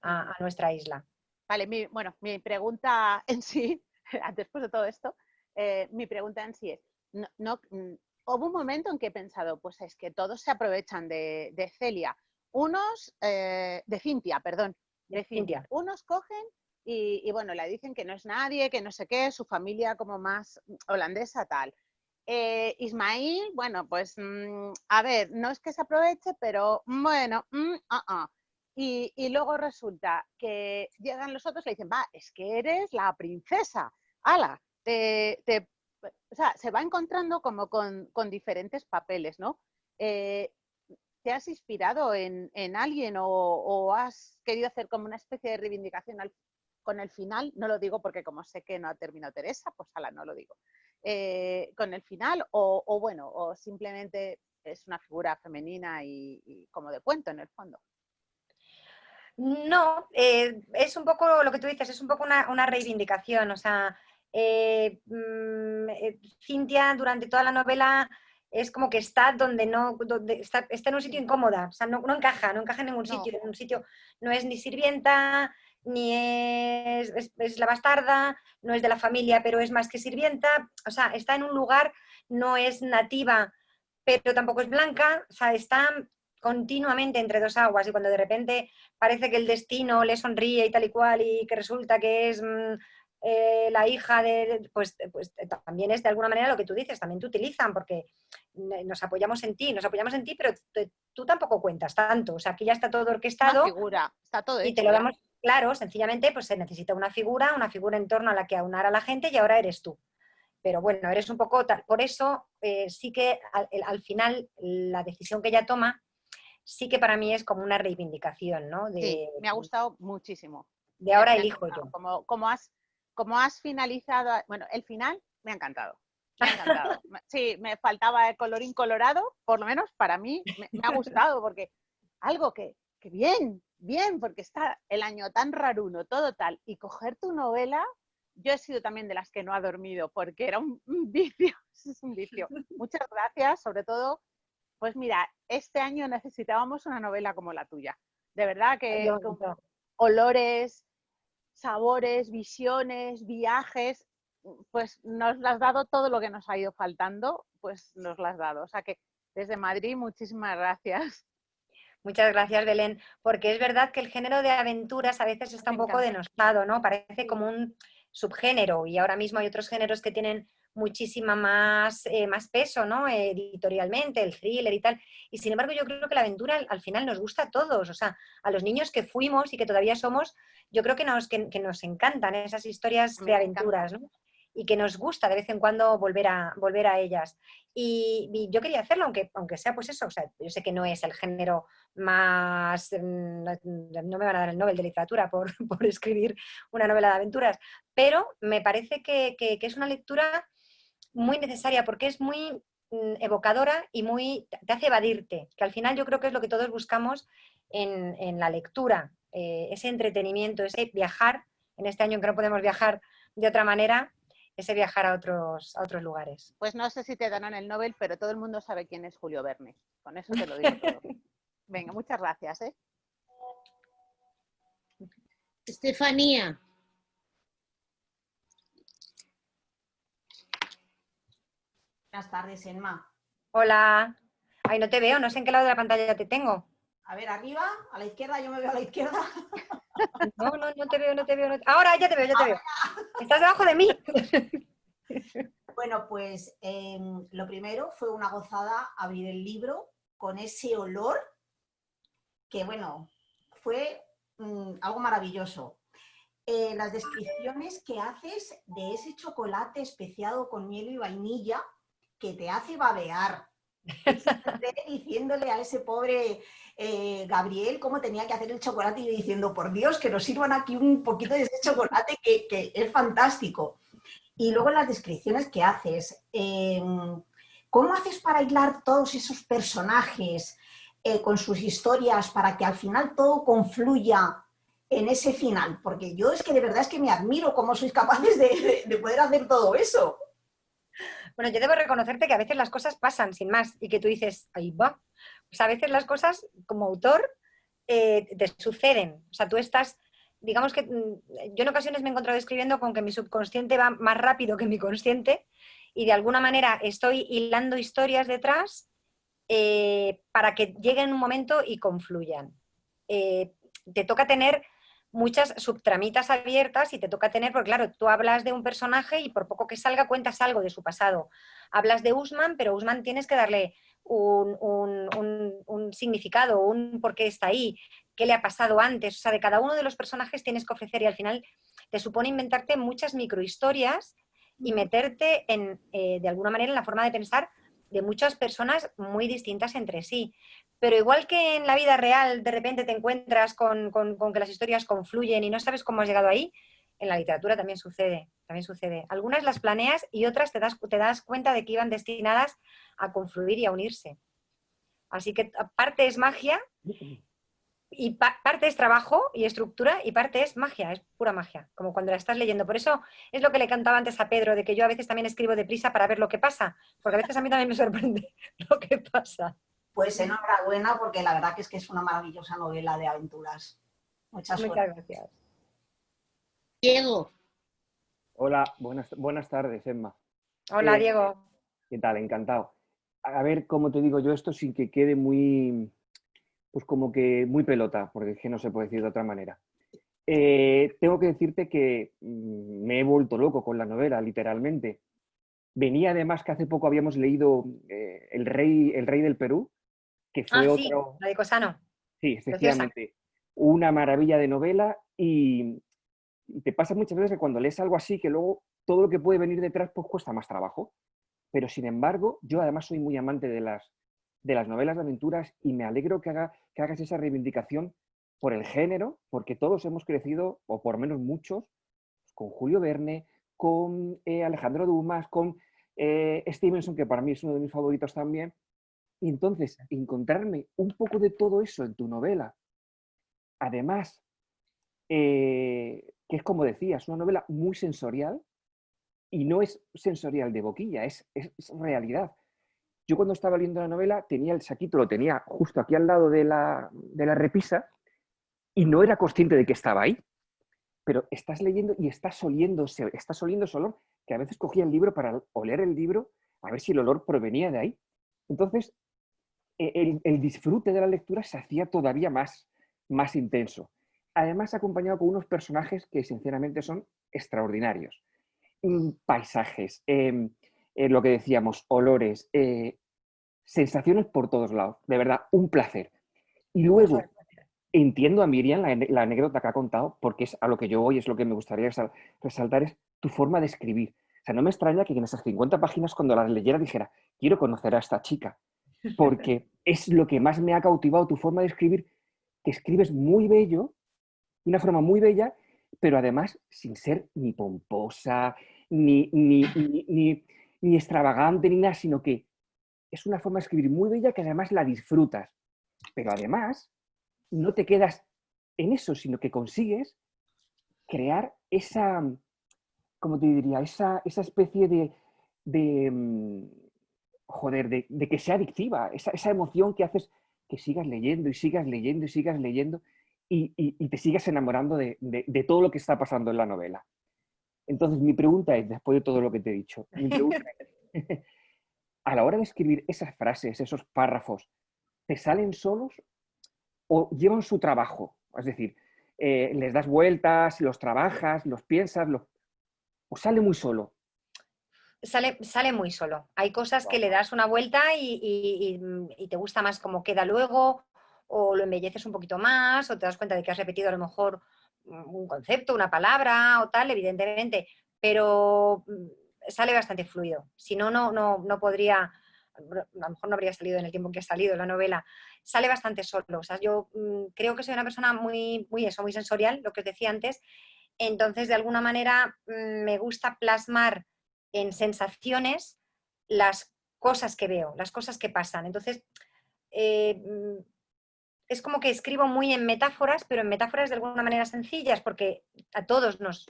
a nuestra isla. Vale, mi pregunta en sí, después de todo esto, mi pregunta en sí es, hubo un momento en que he pensado, pues es que todos se aprovechan de Celia, de Cintia, perdón, de Cintia. Unos cogen y bueno, le dicen que no es nadie, que no sé qué, su familia como más holandesa, tal. Ismail, bueno, pues a ver, no es que se aproveche, pero bueno, Y luego resulta que llegan los otros y le dicen, va, es que eres la princesa, ala, o sea, se va encontrando como con diferentes papeles, ¿no? ¿Te has inspirado en alguien o has querido hacer como una especie de reivindicación con el final? No lo digo porque como sé que no ha terminado Teresa, pues ala, no lo digo. Con el final o simplemente es una figura femenina y como de cuento en el fondo. No, es un poco lo que tú dices, es un poco una reivindicación. O sea, Cintia durante toda la novela es como que está donde no, está en un sitio incómoda, o sea, no encaja en ningún sitio, en un sitio no es ni sirvienta, ni es la bastarda, no es de la familia, pero es más que sirvienta, o sea, está en un lugar, no es nativa, pero tampoco es blanca, o sea, está continuamente entre dos aguas y cuando de repente parece que el destino le sonríe y tal y cual y que resulta que es la hija de... Pues también es de alguna manera lo que tú dices, también te utilizan porque nos apoyamos en ti, pero tú tampoco cuentas tanto, o sea, aquí ya está todo orquestado. Una figura, está todo hecho. Y te lo damos claro, sencillamente pues se necesita una figura en torno a la que aunar a la gente y ahora eres tú. Pero bueno, eres un poco... Por eso sí que al final la decisión que ella toma sí que para mí es como una reivindicación, ¿no? Sí, me ha gustado muchísimo. De ahora elijo yo. Como has finalizado, bueno, el final me ha encantado. Me ha encantado. Sí, me faltaba el colorín colorado, por lo menos para mí me ha gustado, porque algo que bien, porque está el año tan raruno, todo tal, y coger tu novela, yo he sido también de las que no ha dormido, porque era un vicio, es un vicio. Muchas gracias, sobre todo. Pues mira, este año necesitábamos una novela como la tuya. De verdad que con olores, sabores, visiones, viajes, pues nos lo has dado todo lo que nos ha ido faltando, pues nos lo has dado. O sea que desde Madrid, muchísimas gracias. Muchas gracias, Belén, porque es verdad que el género de aventuras a veces está un poco denostado, ¿no? Parece como un subgénero y ahora mismo hay otros géneros que tienen muchísima más peso, ¿no? Editorialmente, el thriller y tal. Y sin embargo yo creo que la aventura al final nos gusta a todos, o sea, a los niños que fuimos y que todavía somos, yo creo que nos encantan esas historias de aventuras, ¿no? Y que nos gusta de vez en cuando volver a ellas. Y yo quería hacerlo, aunque sea pues eso, o sea, yo sé que no es el género más... No me van a dar el Nobel de Literatura por escribir una novela de aventuras, pero me parece que es una lectura muy necesaria porque es muy evocadora y te hace evadirte, que al final yo creo que es lo que todos buscamos en la lectura, ese entretenimiento, ese viajar, en este año en que no podemos viajar de otra manera, ese viajar a otros lugares. Pues no sé si te darán el Nobel, pero todo el mundo sabe quién es Julio Verne. Con eso te lo digo todo. Venga, muchas gracias, ¿eh? Estefanía. Buenas tardes, Emma. Hola. Ay, no te veo, no sé en qué lado de la pantalla te tengo. A ver, arriba, a la izquierda, yo me veo a la izquierda. No te veo. Ahora ya te veo. Estás debajo de mí. Bueno, pues lo primero fue una gozada abrir el libro con ese olor que, bueno, fue algo maravilloso. Las descripciones que haces de ese chocolate especiado con miel y vainilla que te hace babear. Diciéndole a ese pobre Gabriel cómo tenía que hacer el chocolate y diciendo, por Dios, que nos sirvan aquí un poquito de ese chocolate que es fantástico. Y luego las descripciones que haces, ¿cómo haces para hilar todos esos personajes con sus historias para que al final todo confluya en ese final? Porque yo es que de verdad es que me admiro cómo sois capaces de poder hacer todo eso. Bueno, yo debo reconocerte que a veces las cosas pasan sin más y que tú dices, ahí va. O sea, a veces las cosas como autor te suceden. O sea, tú estás, digamos que yo en ocasiones me he encontrado escribiendo con que mi subconsciente va más rápido que mi consciente y de alguna manera estoy hilando historias detrás para que lleguen un momento y confluyan. Te toca tener muchas subtramitas abiertas y te toca tener, porque claro, tú hablas de un personaje y por poco que salga cuentas algo de su pasado. Hablas de Usman, pero Usman tienes que darle un significado, un por qué está ahí, qué le ha pasado antes. O sea, de cada uno de los personajes tienes que ofrecer y al final te supone inventarte muchas microhistorias y meterte de alguna manera en la forma de pensar de muchas personas muy distintas entre sí. Pero igual que en la vida real de repente te encuentras con que las historias confluyen y no sabes cómo has llegado ahí, en la literatura también sucede, también sucede. Algunas las planeas y otras te das cuenta de que iban destinadas a confluir y a unirse. Así que parte es magia, y parte es trabajo y estructura, y parte es magia, es pura magia, como cuando la estás leyendo. Por eso es lo que le cantaba antes a Pedro, de que yo a veces también escribo deprisa para ver lo que pasa, porque a veces a mí también me sorprende lo que pasa. Pues enhorabuena, porque la verdad que es una maravillosa novela de aventuras. Mucha suerte. Muchas gracias. Diego. Hola, buenas tardes, Emma. Hola, Diego. ¿Qué tal? Encantado. A ver, cómo te digo yo esto sin que quede muy, pues como que muy pelota, porque es que no se puede decir de otra manera. Tengo que decirte que me he vuelto loco con la novela, literalmente. Venía además que hace poco habíamos leído el rey del Perú, que fue Sí, otro... la de Cosano. Sí, efectivamente. Una maravilla de novela y te pasa muchas veces que cuando lees algo así, que luego todo lo que puede venir detrás pues cuesta más trabajo. Pero sin embargo, yo además soy muy amante de las novelas de aventuras y me alegro que hagas esa reivindicación por el género, porque todos hemos crecido, o por lo menos muchos, con Julio Verne, con Alejandro Dumas, con Stevenson, que para mí es uno de mis favoritos también. Y entonces, encontrarme un poco de todo eso en tu novela, además, que es como decía, es una novela muy sensorial, y no es sensorial de boquilla, es realidad. Yo cuando estaba leyendo la novela tenía el saquito, lo tenía justo aquí al lado de la repisa y no era consciente de que estaba ahí. Pero estás leyendo y estás oliendo ese olor, que a veces cogía el libro para oler el libro a ver si el olor provenía de ahí. Entonces, el disfrute de la lectura se hacía todavía más intenso. Además, acompañado con unos personajes que sinceramente son extraordinarios. Paisajes, lo que decíamos, olores, sensaciones por todos lados. De verdad, un placer. Y luego, entiendo a Miriam la anécdota que ha contado, porque es a lo que yo voy, es lo que me gustaría resaltar, es tu forma de escribir. O sea, no me extraña que en esas 50 páginas, cuando las leyera, dijera, quiero conocer a esta chica, porque es lo que más me ha cautivado, tu forma de escribir, que escribes muy bello, de una forma muy bella, pero además sin ser ni pomposa, ni extravagante, ni nada, sino que es una forma de escribir muy bella que además la disfrutas. Pero además no te quedas en eso, sino que consigues crear esa, ¿cómo te diría? Esa especie de que sea adictiva, esa emoción que haces que sigas leyendo y sigas leyendo y sigas leyendo y te sigas enamorando de todo lo que está pasando en la novela. Entonces, mi pregunta es, después de todo lo que te he dicho, mi pregunta es, a la hora de escribir esas frases, esos párrafos, ¿te salen solos o llevan su trabajo? Es decir, les das vueltas, los trabajas, los piensas, o sale muy solo. Sale muy solo. Hay cosas que le das una vuelta y te gusta más cómo queda luego, o lo embelleces un poquito más, o te das cuenta de que has repetido a lo mejor un concepto, una palabra o tal, evidentemente, pero sale bastante fluido. Si no, no podría, a lo mejor no habría salido en el tiempo que ha salido la novela. Sale bastante solo. O sea, yo creo que soy una persona muy sensorial, lo que os decía antes. Entonces, de alguna manera, me gusta plasmar en sensaciones las cosas que veo, las cosas que pasan. Entonces, es como que escribo muy en metáforas, pero en metáforas de alguna manera sencillas, porque a todos nos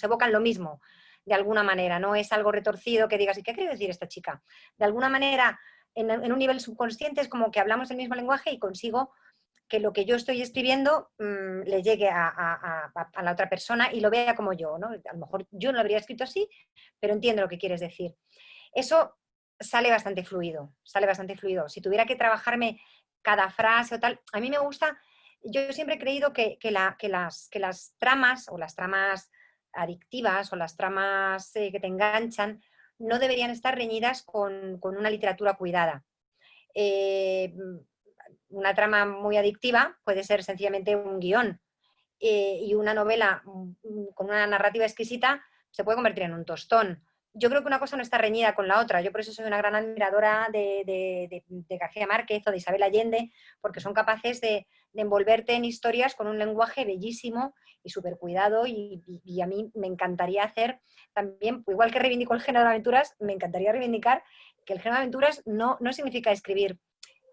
evocan lo mismo, de alguna manera. No es algo retorcido que digas, ¿y qué quiere decir esta chica? De alguna manera, en un nivel subconsciente es como que hablamos el mismo lenguaje y consigo que lo que yo estoy escribiendo le llegue a la otra persona y lo vea como yo, ¿no? A lo mejor yo no lo habría escrito así, pero entiendo lo que quieres decir. Eso sale bastante fluido, sale bastante fluido. Si tuviera que trabajarme cada frase o tal, a mí me gusta, yo siempre he creído que las tramas o las tramas adictivas o las tramas que te enganchan no deberían estar reñidas con una literatura cuidada. Una trama muy adictiva puede ser sencillamente un guión y una novela con una narrativa exquisita se puede convertir en un tostón. Yo creo que una cosa no está reñida con la otra. Yo por eso soy una gran admiradora de García Márquez o de Isabel Allende, porque son capaces de envolverte en historias con un lenguaje bellísimo y súper cuidado, y a mí me encantaría hacer también, igual que reivindico el género de aventuras, me encantaría reivindicar que el género de aventuras no significa escribir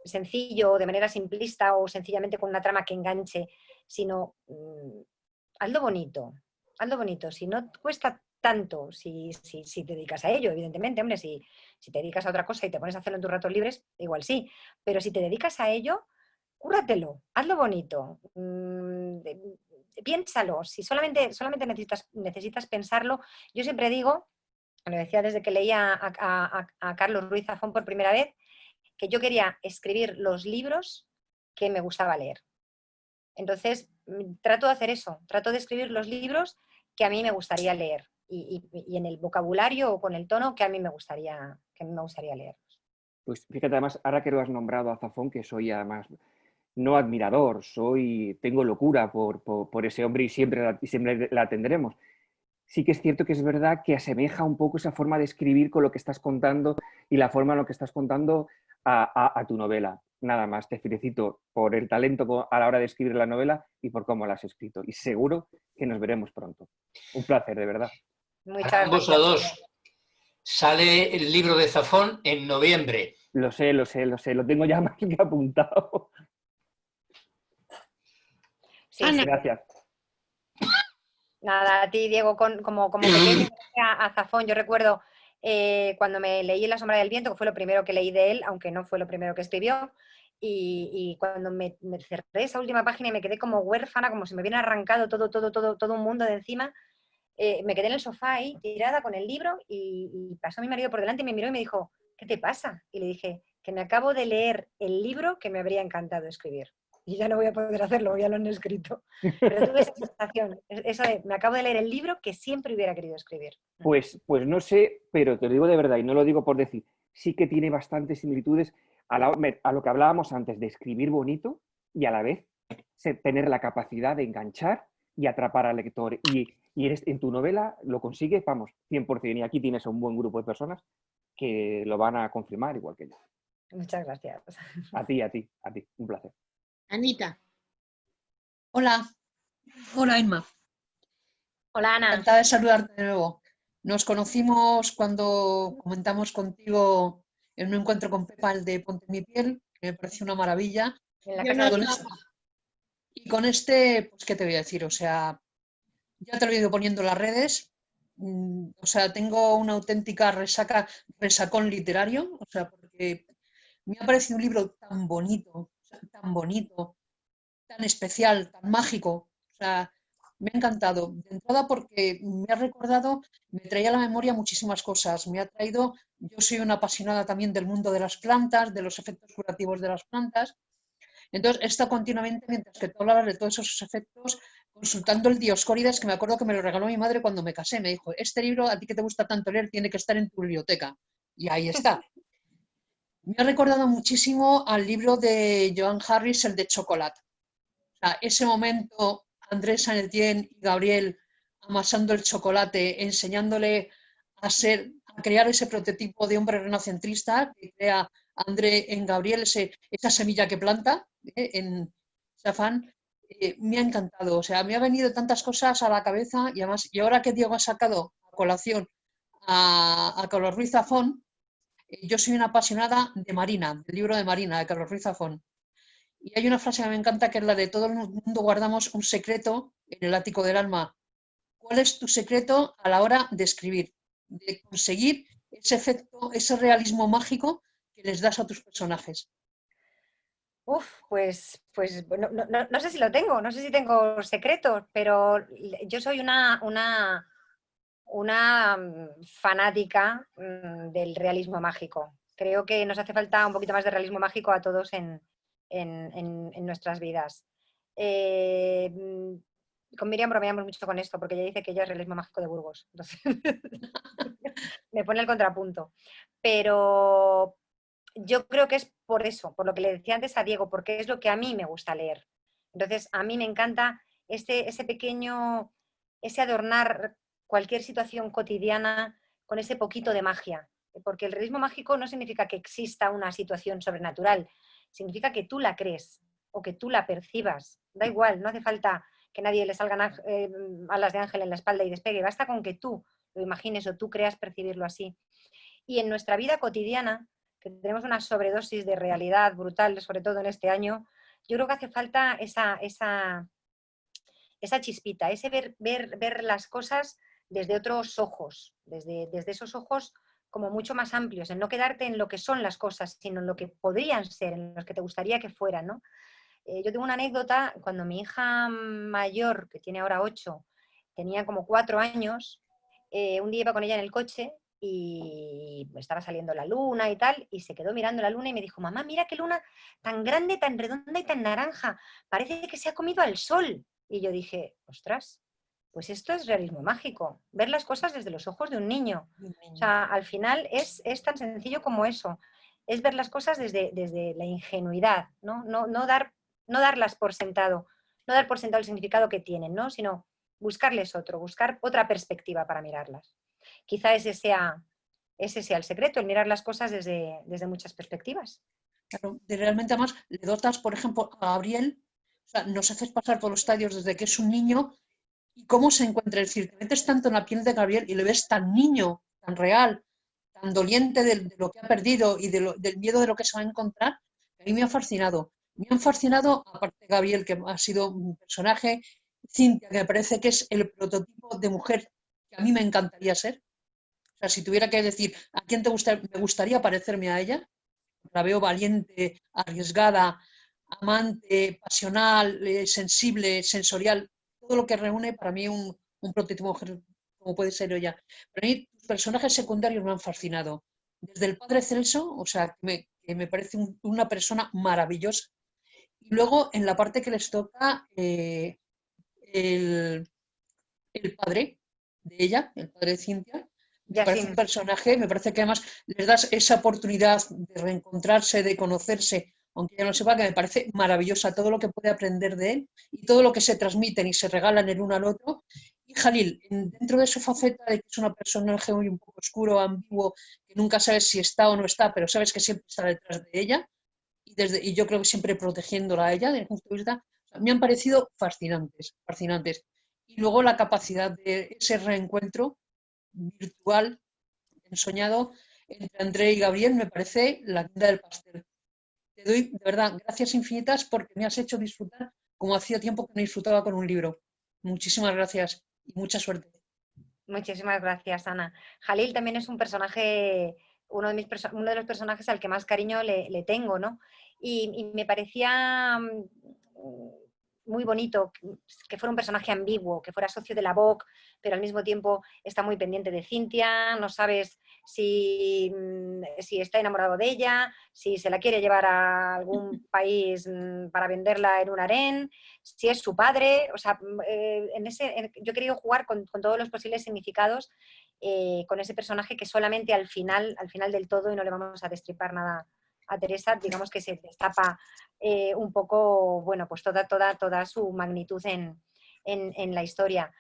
sencillo o de manera simplista o sencillamente con una trama que enganche, sino hazlo bonito, si no cuesta tanto, si te dedicas a ello, evidentemente, hombre, si te dedicas a otra cosa y te pones a hacerlo en tus ratos libres, igual sí, pero si te dedicas a ello, cúrratelo, hazlo bonito, piénsalo, si solamente necesitas pensarlo. Yo siempre digo, lo decía desde que leía a Carlos Ruiz Zafón por primera vez, que yo quería escribir los libros que me gustaba leer. Entonces, trato de hacer eso, trato de escribir los libros que a mí me gustaría leer y en el vocabulario o con el tono que a mí me gustaría leer. Pues fíjate, además, ahora que lo has nombrado a Zafón, que soy además no admirador, tengo locura por ese hombre y siempre la tendremos. Sí que es cierto que es verdad que asemeja un poco esa forma de escribir con lo que estás contando y la forma en lo que estás contando a tu novela. Nada más, te felicito por el talento a la hora de escribir la novela y por cómo la has escrito. Y seguro que nos veremos pronto. Un placer, de verdad. Muchas gracias. A dos. Sale el libro de Zafón en noviembre. Lo sé, lo tengo ya más que apuntado. Sí, Ana. Gracias. Nada, a ti, Diego, como pequeño a Zafón, yo recuerdo cuando me leí La sombra del viento, que fue lo primero que leí de él, aunque no fue lo primero que escribió, y cuando me cerré esa última página y me quedé como huérfana, como si me hubiera arrancado todo un mundo de encima, me quedé en el sofá ahí, tirada con el libro, y pasó mi marido por delante y me miró y me dijo, ¿qué te pasa? Y le dije, que me acabo de leer el libro que me habría encantado escribir. Y ya no voy a poder hacerlo, ya lo han escrito. Pero tuve esa sensación, eso de, me acabo de leer el libro que siempre hubiera querido escribir. Pues no sé, pero te lo digo de verdad y no lo digo por decir, sí que tiene bastantes similitudes a lo que hablábamos antes, de escribir bonito y a la vez tener la capacidad de enganchar y atrapar al lector. Y en tu novela lo consigues, vamos, 100%. Y aquí tienes a un buen grupo de personas que lo van a confirmar igual que yo. Muchas gracias. A ti, un placer. Anita. Hola Emma. Hola Ana. Encantada de saludarte de nuevo. Nos conocimos cuando comentamos contigo en un encuentro con Pepa, el de Ponte en mi piel, que me pareció una maravilla. Y con este, pues qué te voy a decir, o sea, ya te lo he ido poniendo en las redes, o sea, tengo una auténtica resacón literario, o sea, porque me ha parecido un libro tan bonito, tan especial, tan mágico, o sea, me ha encantado. De entrada porque me ha recordado, me traía a la memoria muchísimas cosas, yo soy una apasionada también del mundo de las plantas, de los efectos curativos de las plantas, entonces he estado continuamente, mientras que tú hablabas de todos esos efectos, consultando el Dioscórides, que me acuerdo que me lo regaló mi madre cuando me casé, me dijo, este libro, a ti que te gusta tanto leer, tiene que estar en tu biblioteca, y ahí está. Me ha recordado muchísimo al libro de Joan Harris, el de Chocolate. O sea, ese momento, Andrés Saint Etienne y Gabriel amasando el chocolate, enseñándole a crear ese prototipo de hombre renacentrista que crea André en Gabriel, esa semilla que planta en Safán, me ha encantado. O sea, me ha venido tantas cosas a la cabeza y además, y ahora que Diego ha sacado a colación a Carlos Ruiz Zafón, yo soy una apasionada de Marina, del libro de Marina, de Carlos Ruiz Zafón. Y hay una frase que me encanta que es la de todo el mundo guardamos un secreto en el ático del alma. ¿Cuál es tu secreto a la hora de escribir? De conseguir ese efecto, ese realismo mágico que les das a tus personajes. Pues no sé si lo tengo, no sé si tengo secretos, pero yo soy una fanática del realismo mágico. Creo que nos hace falta un poquito más de realismo mágico a todos en nuestras vidas. Con Miriam bromeamos mucho con esto, porque ella dice que ella es realismo mágico de Burgos. Entonces me pone el contrapunto. Pero yo creo que es por eso, por lo que le decía antes a Diego, porque es lo que a mí me gusta leer. Entonces, a mí me encanta ese adornar cualquier situación cotidiana con ese poquito de magia. Porque el realismo mágico no significa que exista una situación sobrenatural, significa que tú la crees o que tú la percibas. Da igual, no hace falta que nadie le salgan alas de ángel en la espalda y despegue, basta con que tú lo imagines o tú creas percibirlo así. Y en nuestra vida cotidiana, que tenemos una sobredosis de realidad brutal, sobre todo en este año, yo creo que hace falta esa chispita, ese ver las cosas desde otros ojos, desde esos ojos como mucho más amplios, en no quedarte en lo que son las cosas, sino en lo que podrían ser, en los que te gustaría que fueran, ¿no? Yo tengo una anécdota, cuando mi hija mayor, que tiene ahora 8, tenía como 4 años, un día iba con ella en el coche y estaba saliendo la luna y tal, y se quedó mirando la luna y me dijo, mamá, mira qué luna tan grande, tan redonda y tan naranja, parece que se ha comido al sol. Y yo dije, ostras, pues esto es realismo mágico, ver las cosas desde los ojos de un niño. O sea, al final es tan sencillo como eso, es ver las cosas desde la ingenuidad, ¿no? No darlas por sentado, no dar por sentado el significado que tienen, ¿no? Sino buscar otra perspectiva para mirarlas. Quizá ese sea el secreto, el mirar las cosas desde muchas perspectivas. Claro, realmente además le dotas, por ejemplo, a Gabriel, o sea, nos haces pasar por los estadios desde que es un niño y cómo se encuentra, es decir, te metes tanto en la piel de Gabriel y le ves tan niño, tan real, tan doliente de lo que ha perdido y del miedo de lo que se va a encontrar, que a mí me ha fascinado. Me han fascinado, aparte de Gabriel, que ha sido un personaje, Cintia, que me parece que es el prototipo de mujer que a mí me encantaría ser. O sea, si tuviera que decir a quién me gustaría parecerme a ella, la veo valiente, arriesgada, amante, pasional, sensible, sensorial, todo lo que reúne para mí un prototipo de mujer como puede ser ella. Pero a mí los personajes secundarios me han fascinado. Desde el padre Celso, o sea, que me parece una persona maravillosa. Y luego en la parte que les toca el padre de ella, el padre de Cintia, me parece un personaje, me parece que además les das esa oportunidad de reencontrarse, de conocerse, aunque ya no sepa, que me parece maravillosa todo lo que puede aprender de él y todo lo que se transmiten y se regalan el uno al otro. Y Jalil, dentro de su faceta de que es una personaje muy un poco oscuro, ambiguo, que nunca sabes si está o no está, pero sabes que siempre está detrás de ella, y yo creo que siempre protegiéndola a ella, desde el punto de vista, me han parecido fascinantes, fascinantes. Y luego la capacidad de ese reencuentro virtual, ensoñado, entre André y Gabriel, me parece la guinda del pastel. Te doy, de verdad, gracias infinitas porque me has hecho disfrutar como hacía tiempo que no disfrutaba con un libro. Muchísimas gracias y mucha suerte. Muchísimas gracias, Ana. Jalil también es un personaje, uno de los personajes al que más cariño le tengo, ¿no? Y me parecía muy bonito que fuera un personaje ambiguo, que fuera socio de la VOC, pero al mismo tiempo está muy pendiente de Cintia, no sabes si está enamorado de ella, si se la quiere llevar a algún país para venderla en un harén, si es su padre, o sea, yo he querido jugar con todos los posibles significados con ese personaje que solamente al final del todo, y no le vamos a destripar nada a Teresa, digamos que se destapa un poco, bueno, pues toda su magnitud en la historia.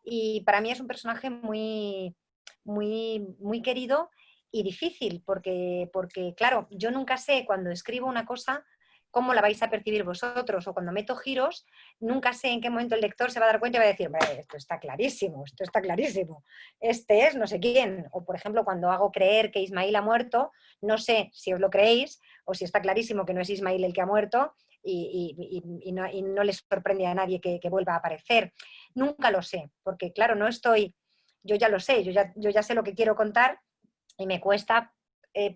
Y para mí es un personaje muy, muy, muy querido y difícil, porque, claro, yo nunca sé cuando escribo una cosa cómo la vais a percibir vosotros, o cuando meto giros, nunca sé en qué momento el lector se va a dar cuenta y va a decir, esto está clarísimo, este es no sé quién. O por ejemplo, cuando hago creer que Ismael ha muerto, no sé si os lo creéis o si está clarísimo que no es Ismael el que ha muerto y no les sorprende a nadie que vuelva a aparecer. Nunca lo sé, porque claro, yo ya lo sé, yo ya sé lo que quiero contar y me cuesta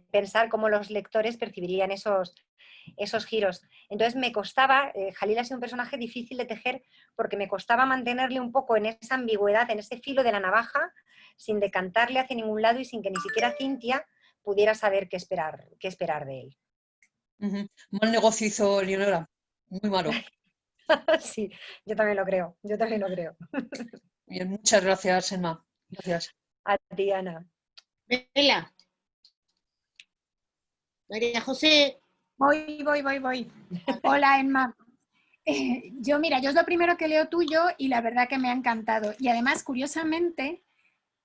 pensar cómo los lectores percibirían esos giros. Entonces me costaba, Jalil ha sido un personaje difícil de tejer porque me costaba mantenerle un poco en esa ambigüedad, en ese filo de la navaja, sin decantarle hacia ningún lado y sin que ni siquiera Cintia pudiera saber qué esperar de él. Mal negocio hizo Leonora, muy malo. Sí, yo también lo creo. Bien, muchas gracias, Emma. Gracias. A ti, Ana. Vela. María José. Voy. Hola, Emma. Yo es lo primero que leo tuyo y la verdad que me ha encantado. Y además, curiosamente,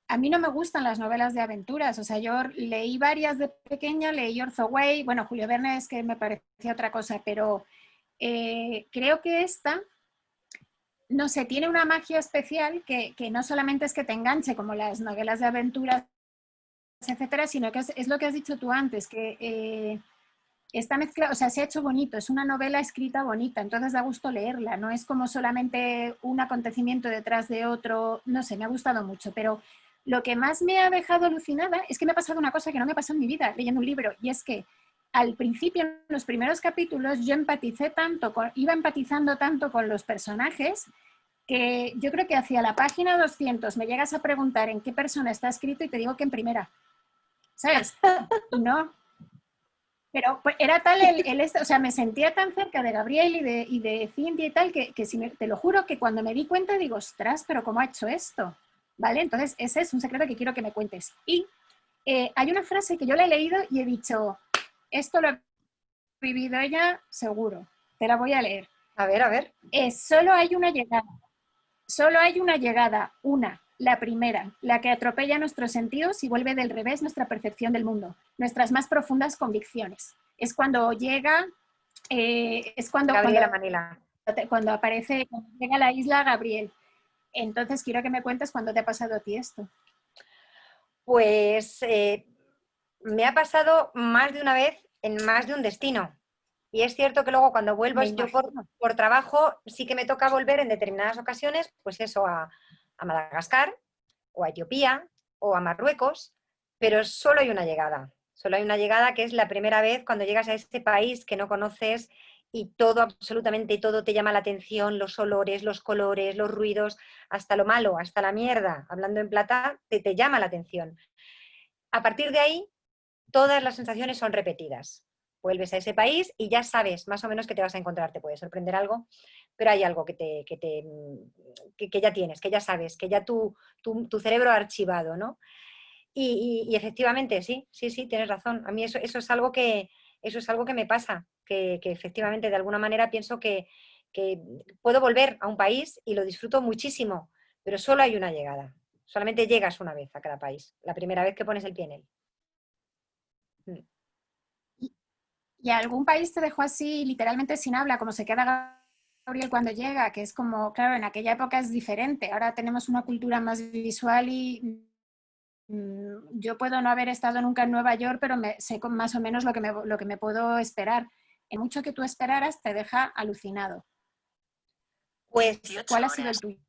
a mí no me gustan las novelas de aventuras, o sea, yo leí varias de pequeña, leí Orzo Way, bueno, Julio Verne es que me parecía otra cosa, pero creo que esta, no sé, tiene una magia especial que no solamente es que te enganche como las novelas de aventuras, etcétera, sino que es lo que has dicho tú antes, que está mezclado, o sea, se ha hecho bonito, es una novela escrita bonita, entonces da gusto leerla, no es como solamente un acontecimiento detrás de otro, no sé, me ha gustado mucho, pero lo que más me ha dejado alucinada es que me ha pasado una cosa que no me pasó en mi vida leyendo un libro, y es que al principio, en los primeros capítulos, yo iba empatizando tanto con los personajes, que yo creo que hacia la página 200 me llegas a preguntar en qué persona está escrito y te digo que en primera, ¿sabes? Y no. Pero pues, era tal o sea, me sentía tan cerca de Gabriel y de Cindy y tal, que si te lo juro que cuando me di cuenta digo, ostras, pero ¿cómo ha hecho esto? ¿Vale? Entonces, ese es un secreto que quiero que me cuentes. Y hay una frase que yo la he leído y he dicho, esto lo ha vivido ella seguro, te la voy a leer. A ver. Solo hay una llegada, una, la primera, la que atropella nuestros sentidos y vuelve del revés nuestra percepción del mundo, nuestras más profundas convicciones. Es cuando llega, Gabriela Manila. Cuando llega a la isla Gabriel. Entonces quiero que me cuentes cuándo te ha pasado a ti esto. Pues me ha pasado más de una vez en más de un destino. Y es cierto que luego cuando vuelvo, yo por trabajo, sí que me toca volver en determinadas ocasiones, pues eso, a Madagascar, o a Etiopía, o a Marruecos, pero solo hay una llegada. Solo hay una llegada que es la primera vez cuando llegas a este país que no conoces y todo, absolutamente todo te llama la atención, los olores, los colores, los ruidos, hasta lo malo, hasta la mierda, hablando en plata, te llama la atención. A partir de ahí, todas las sensaciones son repetidas. Vuelves a ese país y ya sabes más o menos que te vas a encontrar. Te puede sorprender algo, pero hay algo que ya tienes, que ya sabes, que ya tu cerebro ha archivado, ¿no? Y efectivamente, sí, tienes razón. A mí eso es algo que me pasa, que efectivamente de alguna manera pienso que puedo volver a un país y lo disfruto muchísimo, pero solo hay una llegada. Solamente llegas una vez a cada país, la primera vez que pones el pie en él. ¿Y algún país te dejó así literalmente sin habla, como se queda Gabriel cuando llega? Que es como, claro, en aquella época es diferente. Ahora tenemos una cultura más visual y yo puedo no haber estado nunca en Nueva York, pero sé más o menos lo que me puedo esperar. En mucho que tú esperaras te deja alucinado. Pues, ¿cuál ha sido el tuyo?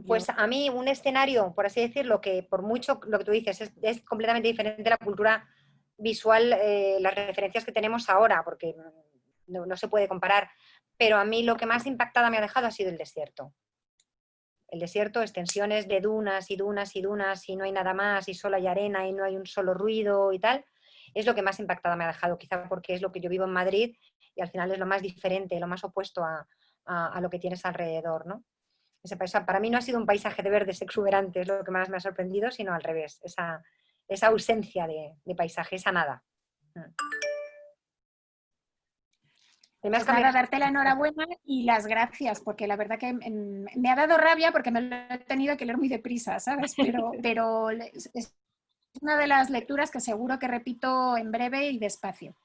Pues a mí un escenario, por así decirlo, que por mucho lo que tú dices es completamente diferente de la cultura visual, las referencias que tenemos ahora, porque no se puede comparar, pero a mí lo que más impactada me ha dejado ha sido el desierto. El desierto, extensiones de dunas y dunas y dunas y no hay nada más y solo hay arena y no hay un solo ruido y tal, es lo que más impactada me ha dejado, quizá porque es lo que yo vivo en Madrid y al final es lo más diferente, lo más opuesto a lo que tienes alrededor, ¿no? Para mí no ha sido un paisaje de verdes exuberantes lo que más me ha sorprendido, sino al revés, esa ausencia de paisaje, esa nada. Pues nada, darte la enhorabuena y las gracias, porque la verdad que me ha dado rabia porque me lo he tenido que leer muy deprisa, ¿sabes? Pero es una de las lecturas que seguro que repito en breve y despacio.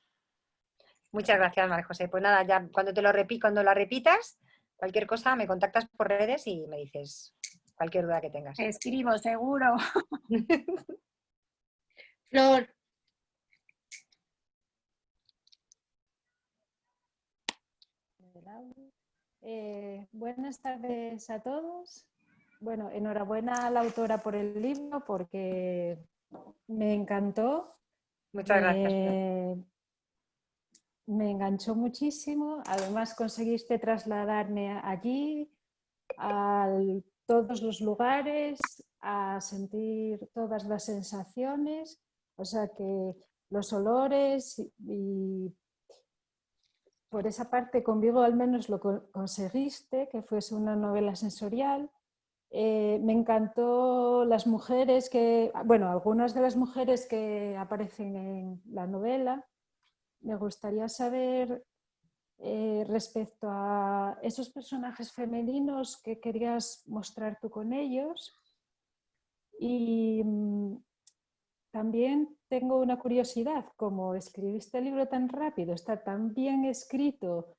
Muchas gracias, María José. Pues nada, ya cuando la repitas, cualquier cosa me contactas por redes y me dices cualquier duda que tengas. Te escribo, seguro. Flor. Buenas tardes a todos. Bueno, enhorabuena a la autora por el libro porque me encantó. Muchas gracias. Me enganchó muchísimo. Además conseguiste trasladarme allí, a todos los lugares, a sentir todas las sensaciones. O sea que los olores y por esa parte conmigo al menos lo conseguiste, que fuese una novela sensorial. Me encantó las mujeres algunas de las mujeres que aparecen en la novela. Me gustaría saber respecto a esos personajes femeninos que querías mostrar tú con ellos Y también tengo una curiosidad, como escribiste el libro tan rápido, está tan bien escrito,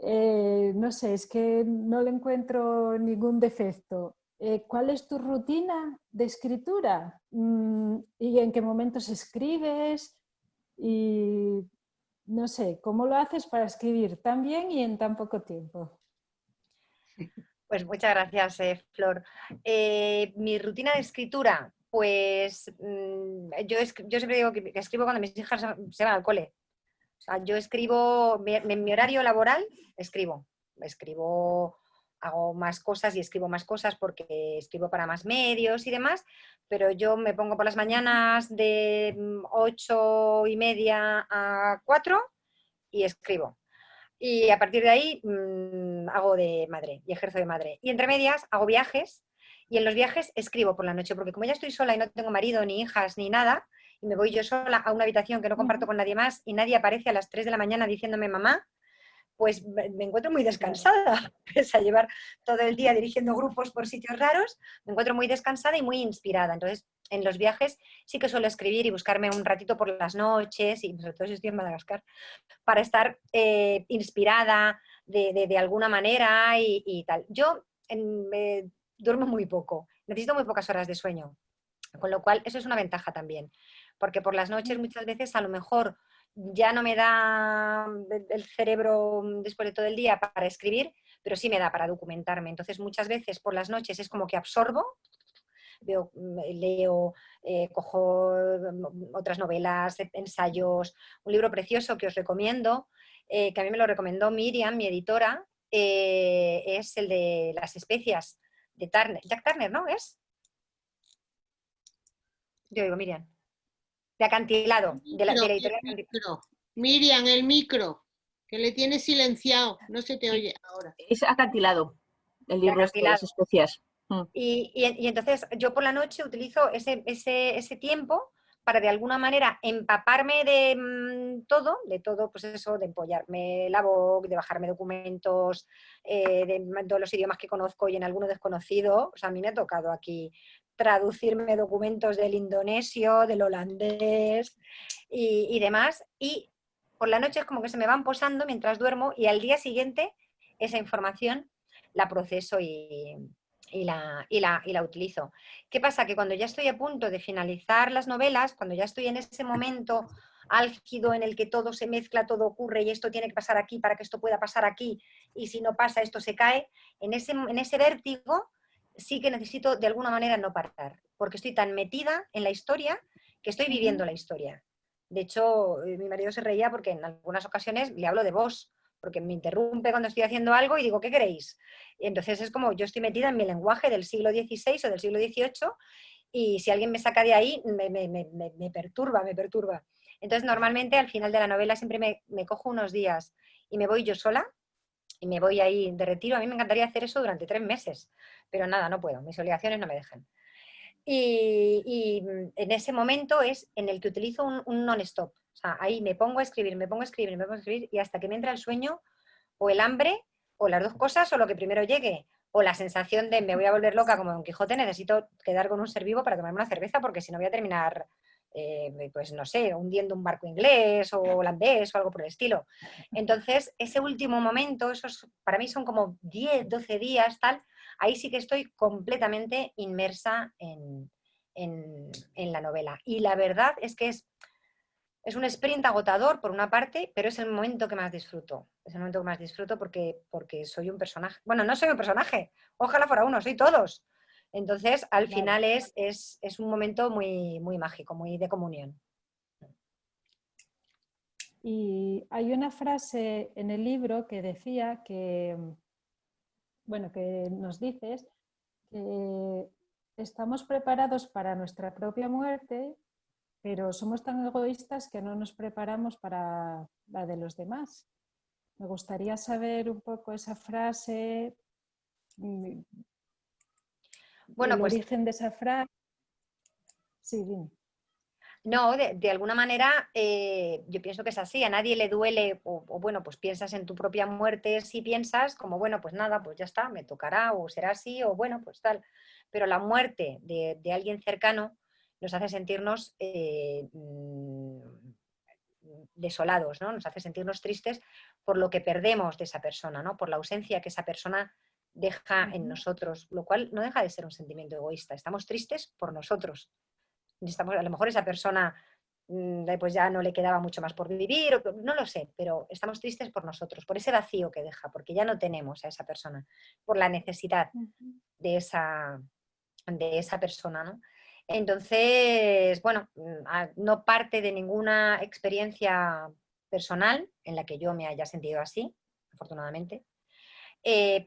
no sé, es que no le encuentro ningún defecto. ¿Cuál es tu rutina de escritura? ¿Y en qué momentos escribes? Y no sé, ¿cómo lo haces para escribir tan bien y en tan poco tiempo? Pues muchas gracias, Flor. Mi rutina de escritura, pues yo siempre digo que escribo cuando mis hijas se van al cole. O sea, yo escribo, en mi horario laboral, escribo, hago más cosas y escribo más cosas porque escribo para más medios y demás, pero yo me pongo por las mañanas de 8:30 a 4 y escribo. Y a partir de ahí hago de madre y ejerzo de madre. Y entre medias hago viajes y en los viajes escribo por la noche, porque como ya estoy sola y no tengo marido, ni hijas, ni nada, y me voy yo sola a una habitación que no comparto con nadie más y nadie aparece a las 3 de la mañana diciéndome mamá, pues me encuentro muy descansada, pese a llevar todo el día dirigiendo grupos por sitios raros, me encuentro muy descansada y muy inspirada. Entonces, en los viajes sí que suelo escribir y buscarme un ratito por las noches, y sobre todo si estoy en Madagascar, para estar inspirada de alguna manera y tal. Yo duermo muy poco, necesito muy pocas horas de sueño, con lo cual eso es una ventaja también, porque por las noches muchas veces a lo mejor ya no me da el cerebro después de todo el día para escribir, pero sí me da para documentarme. Entonces muchas veces por las noches es como que absorbo, leo, cojo otras novelas, ensayos, un libro precioso que os recomiendo, que a mí me lo recomendó Miriam, mi editora, es el de las especias de Turner. Jack Turner, ¿no? ¿Es? Yo digo, Miriam. De Acantilado, de la editorial Acantilado. Miriam, el micro, que le tienes silenciado, no se te oye ahora. Es Acantilado, el libro de las especias. Y entonces yo por la noche utilizo ese tiempo para de alguna manera empaparme de todo, pues eso, de empollarme la voz, de bajarme documentos, de todos los idiomas que conozco y en alguno desconocido. O sea, a mí me ha tocado aquí traducirme documentos del indonesio, del holandés y demás. Y por la noche es como que se me van posando mientras duermo y al día siguiente esa información la proceso y la utilizo. ¿Qué pasa? Que cuando ya estoy a punto de finalizar las novelas, cuando ya estoy en ese momento álgido en el que todo se mezcla, todo ocurre y esto tiene que pasar aquí para que esto pueda pasar aquí y si no pasa esto se cae, en ese vértigo sí que necesito de alguna manera no parar, porque estoy tan metida en la historia que estoy viviendo la historia. De hecho, mi marido se reía porque en algunas ocasiones le hablo de vos, porque me interrumpe cuando estoy haciendo algo y digo, ¿qué queréis? Y entonces es como yo estoy metida en mi lenguaje del siglo XVI o del siglo XVIII y si alguien me saca de ahí me perturba. Entonces normalmente al final de la novela siempre me cojo unos días y me voy yo sola y me voy ahí de retiro. A mí me encantaría hacer eso durante 3 meses, pero nada, no puedo, mis obligaciones no me dejan. Y en ese momento es en el que utilizo un non-stop. O sea, ahí me pongo a escribir y hasta que me entra el sueño o el hambre o las dos cosas o lo que primero llegue. O la sensación de me voy a volver loca como Don Quijote, necesito quedar con un ser vivo para tomarme una cerveza porque si no voy a terminar, pues no sé, hundiendo un barco inglés o holandés o algo por el estilo. Entonces, ese último momento, para mí son como 10, 12 días, tal, ahí sí que estoy completamente inmersa en la novela. Y la verdad es que es un sprint agotador por una parte, pero es el momento que más disfruto. Es el momento que más disfruto porque soy un personaje. Bueno, no soy un personaje, ojalá fuera uno, soy todos. Entonces, al final es un momento muy, muy mágico, muy de comunión. Y hay una frase en el libro que decía que, bueno, que nos dices que estamos preparados para nuestra propia muerte, pero somos tan egoístas que no nos preparamos para la de los demás. Me gustaría saber un poco esa frase, bueno, el pues, origen de esa frase. Sí, dime. No, de alguna manera yo pienso que es así, a nadie le duele, o bueno, pues piensas en tu propia muerte, si piensas como, bueno, pues nada, pues ya está, me tocará, o será así, o bueno, pues tal. Pero la muerte de alguien cercano nos hace sentirnos desolados, ¿no? Nos hace sentirnos tristes por lo que perdemos de esa persona, ¿no? Por la ausencia que esa persona deja en nosotros, lo cual no deja de ser un sentimiento egoísta. Estamos tristes por nosotros. A lo mejor esa persona pues ya no le quedaba mucho más por vivir, no lo sé, pero estamos tristes por nosotros, por ese vacío que deja, porque ya no tenemos a esa persona, por la necesidad de esa persona, ¿no? Entonces, bueno, no parte de ninguna experiencia personal en la que yo me haya sentido así, afortunadamente,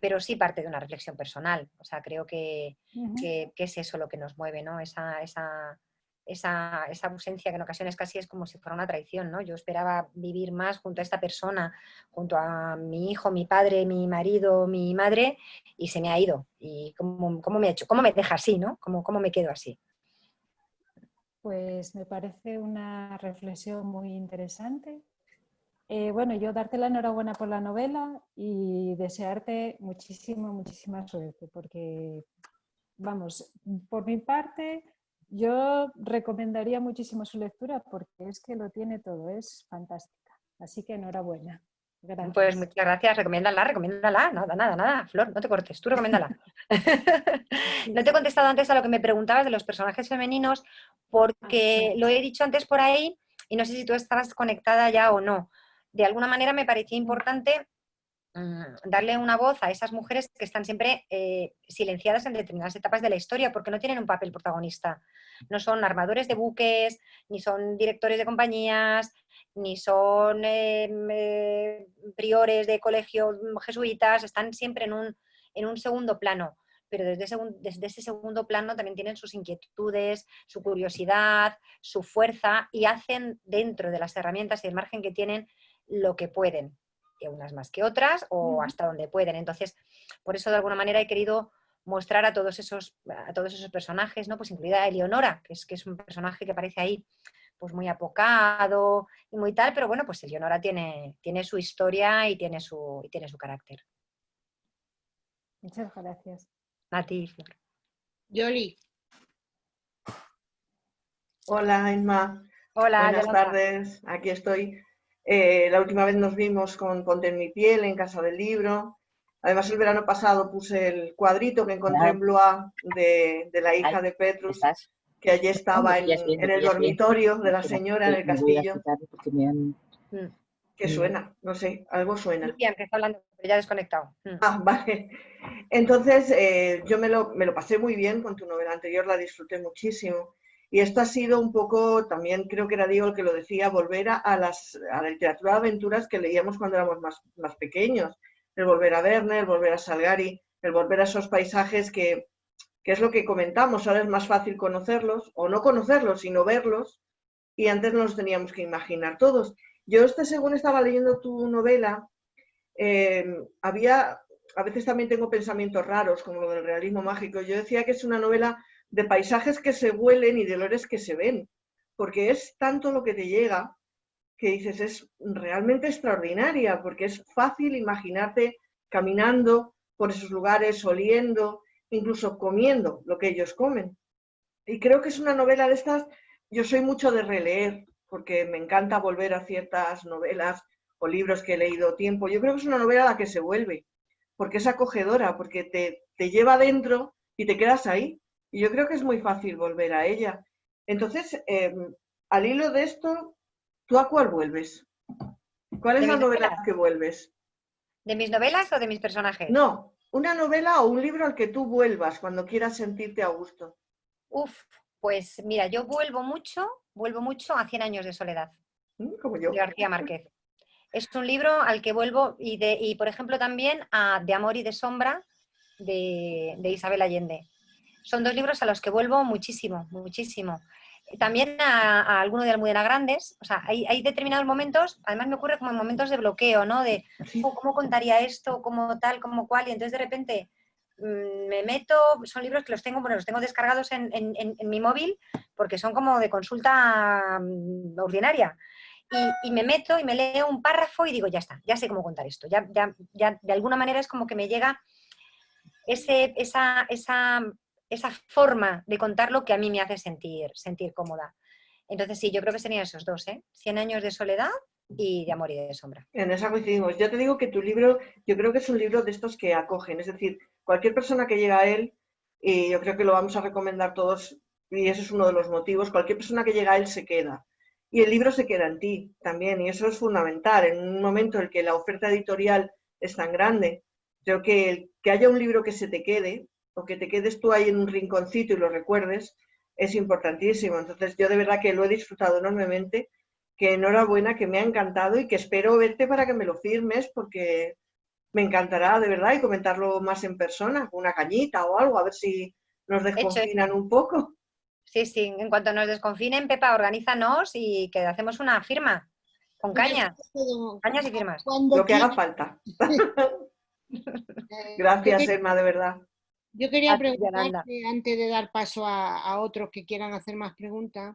pero sí parte de una reflexión personal. O sea, creo que es eso lo que nos mueve, ¿no? Esa ausencia que en ocasiones casi es como si fuera una traición, ¿no? Yo esperaba vivir más junto a esta persona, junto a mi hijo, mi padre, mi marido, mi madre, y se me ha ido. ¿Y cómo me ha hecho? ¿Cómo me deja así, no? ¿Cómo me quedo así? Pues me parece una reflexión muy interesante. Bueno, yo darte la enhorabuena por la novela y desearte muchísima suerte, porque, vamos, por mi parte, yo recomendaría muchísimo su lectura porque es que lo tiene todo, es fantástica. Así que enhorabuena. Gracias. Pues muchas gracias, recomiéndala. Nada, Flor, no te cortes, tú recomiéndala. No te he contestado antes a lo que me preguntabas de los personajes femeninos, porque lo he dicho antes por ahí y no sé si tú estabas conectada ya o no. De alguna manera me parecía importante darle una voz a esas mujeres que están siempre silenciadas en determinadas etapas de la historia porque no tienen un papel protagonista. No son armadores de buques, ni son directores de compañías, ni son priores de colegios jesuitas, están siempre en un segundo plano. Pero desde ese segundo plano también tienen sus inquietudes, su curiosidad, su fuerza y hacen dentro de las herramientas y el margen que tienen lo que pueden. Unas más que otras o hasta donde pueden. Entonces, por eso de alguna manera he querido mostrar a todos esos personajes, ¿no? Pues incluida Eleonora, que es un personaje que aparece ahí pues muy apocado y muy tal, pero bueno, pues Eleonora tiene su historia y tiene su carácter. Muchas gracias. A ti, Flor. Yoli. Hola, Emma. Hola, buenas Yolanda. tardes. Aquí estoy. La última vez nos vimos con Ponte en mi piel en Casa del Libro. Además, el verano pasado puse el cuadrito que encontré en Blois de la hija de Petrus, que allí estaba en el dormitorio de la señora, en el castillo. ¿Qué suena? No sé, algo suena. Bien, que está hablando, pero ya desconectado. Ah, vale. Entonces, yo me lo pasé muy bien con tu novela anterior, la disfruté muchísimo. Y esto ha sido un poco, también creo que era Diego el que lo decía, volver a la literatura de aventuras que leíamos cuando éramos más pequeños. El volver a Verne, el volver a Salgari, el volver a esos paisajes que es lo que comentamos. Ahora es más fácil conocerlos, o no conocerlos, sino verlos. Y antes no los teníamos que imaginar todos. Yo según estaba leyendo tu novela, a veces también tengo pensamientos raros, como lo del realismo mágico. Yo decía que es una novela de paisajes que se huelen y de olores que se ven, porque es tanto lo que te llega que dices, es realmente extraordinaria, porque es fácil imaginarte caminando por esos lugares, oliendo, incluso comiendo lo que ellos comen. Y creo que es una novela de estas, yo soy mucho de releer, porque me encanta volver a ciertas novelas o libros que he leído tiempo. Yo creo que es una novela a la que se vuelve, porque es acogedora, porque te lleva adentro y te quedas ahí. Y yo creo que es muy fácil volver a ella. Entonces, al hilo de esto, ¿tú a cuál vuelves? ¿Cuál es la novela a la que vuelves? ¿De mis novelas o de mis personajes? No, una novela o un libro al que tú vuelvas cuando quieras sentirte a gusto. Pues mira, yo vuelvo mucho a 100 años de soledad. Como yo. De García Márquez. Es un libro al que vuelvo y por ejemplo también a De amor y de sombra de Isabel Allende. Son dos libros a los que vuelvo muchísimo. También a alguno de Almudena Grandes. O sea, hay determinados momentos, además me ocurre como en momentos de bloqueo, ¿no? De ¿cómo contaría esto? ¿Cómo tal? ¿Cómo cual? Y entonces de repente me meto, son libros que los tengo descargados en mi móvil porque son como de consulta ordinaria. Y me meto y me leo un párrafo y digo, ya está, ya sé cómo contar esto. Ya de alguna manera es como que me llega esa forma de contarlo que a mí me hace sentir cómoda. Entonces sí, yo creo que serían esos dos, 100 años de soledad y de amor y de sombra. En esa coincidimos. Yo te digo que tu libro, yo creo que es un libro de estos que acogen, es decir, cualquier persona que llega a él, y yo creo que lo vamos a recomendar todos, y ese es uno de los motivos, cualquier persona que llega a él se queda. Y el libro se queda en ti también, y eso es fundamental. En un momento en el que la oferta editorial es tan grande, creo que haya un libro que se te quede, o que te quedes tú ahí en un rinconcito y lo recuerdes, es importantísimo. Entonces yo de verdad que lo he disfrutado enormemente, que enhorabuena, que me ha encantado y que espero verte para que me lo firmes porque me encantará de verdad y comentarlo más en persona, con una cañita o algo, a ver si nos desconfinan un poco. Sí, sí, en cuanto nos desconfinen, Pepa, organízanos y que hacemos una firma con caña. Cañas y firmas. Lo que haga falta. Gracias, Emma, de verdad. Yo quería preguntarte, antes de dar paso a otros que quieran hacer más preguntas,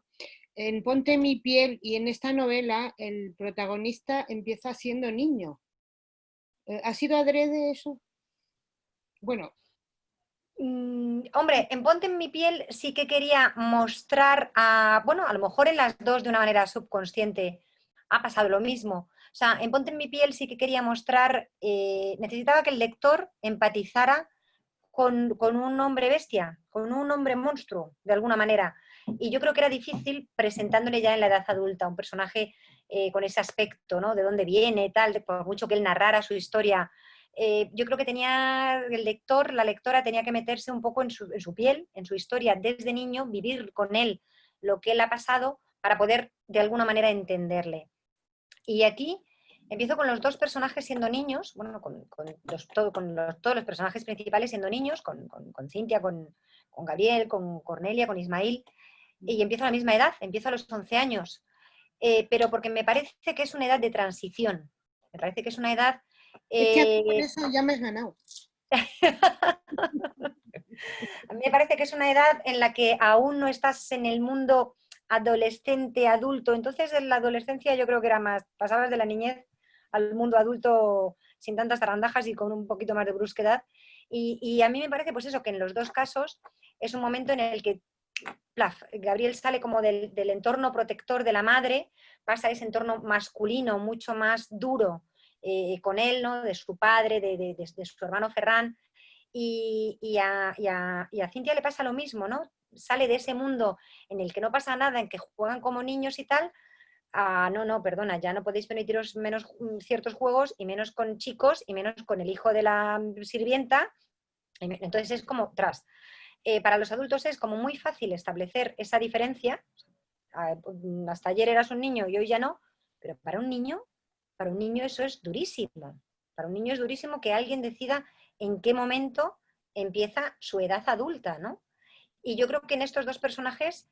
en Ponte en mi piel y en esta novela el protagonista empieza siendo niño. ¿Ha sido adrede eso? Bueno. Hombre, en Ponte en mi piel sí que quería mostrar a lo mejor en las dos de una manera subconsciente ha pasado lo mismo. O sea, en Ponte en mi piel sí que quería mostrar, necesitaba que el lector empatizara con un hombre bestia, con un hombre monstruo, de alguna manera. Y yo creo que era difícil presentándole ya en la edad adulta un personaje con ese aspecto, ¿no? De dónde viene, tal, por mucho que él narrara su historia. Yo creo que el lector, la lectora tenía que meterse un poco en su piel, en su historia desde niño, vivir con él lo que él ha pasado para poder de alguna manera entenderle. Y aquí empiezo con los dos personajes siendo niños, bueno, todos los personajes principales siendo niños, con Cintia, con Gabriel, con Cornelia, con Ismail, y empiezo a la misma edad, empiezo a los 11 años, pero porque me parece que es una edad de transición, me parece que es una edad... Es que por eso ya me has ganado. A mí me parece que es una edad en la que aún no estás en el mundo adolescente, adulto. Entonces en la adolescencia yo creo que era más, pasabas de la niñez al mundo adulto sin tantas zarandajas y con un poquito más de brusquedad. Y a mí me parece pues eso, que en los dos casos es un momento en el que Gabriel sale como del entorno protector de la madre, pasa a ese entorno masculino mucho más duro con él, ¿no? De su padre, de su hermano Ferran. Y a Cintia le pasa lo mismo, ¿no? Sale de ese mundo en el que no pasa nada, en que juegan como niños y tal, no, perdona, ya no podéis permitiros menos ciertos juegos y menos con chicos y menos con el hijo de la sirvienta. Entonces es como para los adultos es como muy fácil establecer esa diferencia. Hasta ayer eras un niño y hoy ya no, pero para un niño eso es durísimo. Para un niño es durísimo que alguien decida en qué momento empieza su edad adulta, ¿no? Y yo creo que en estos dos personajes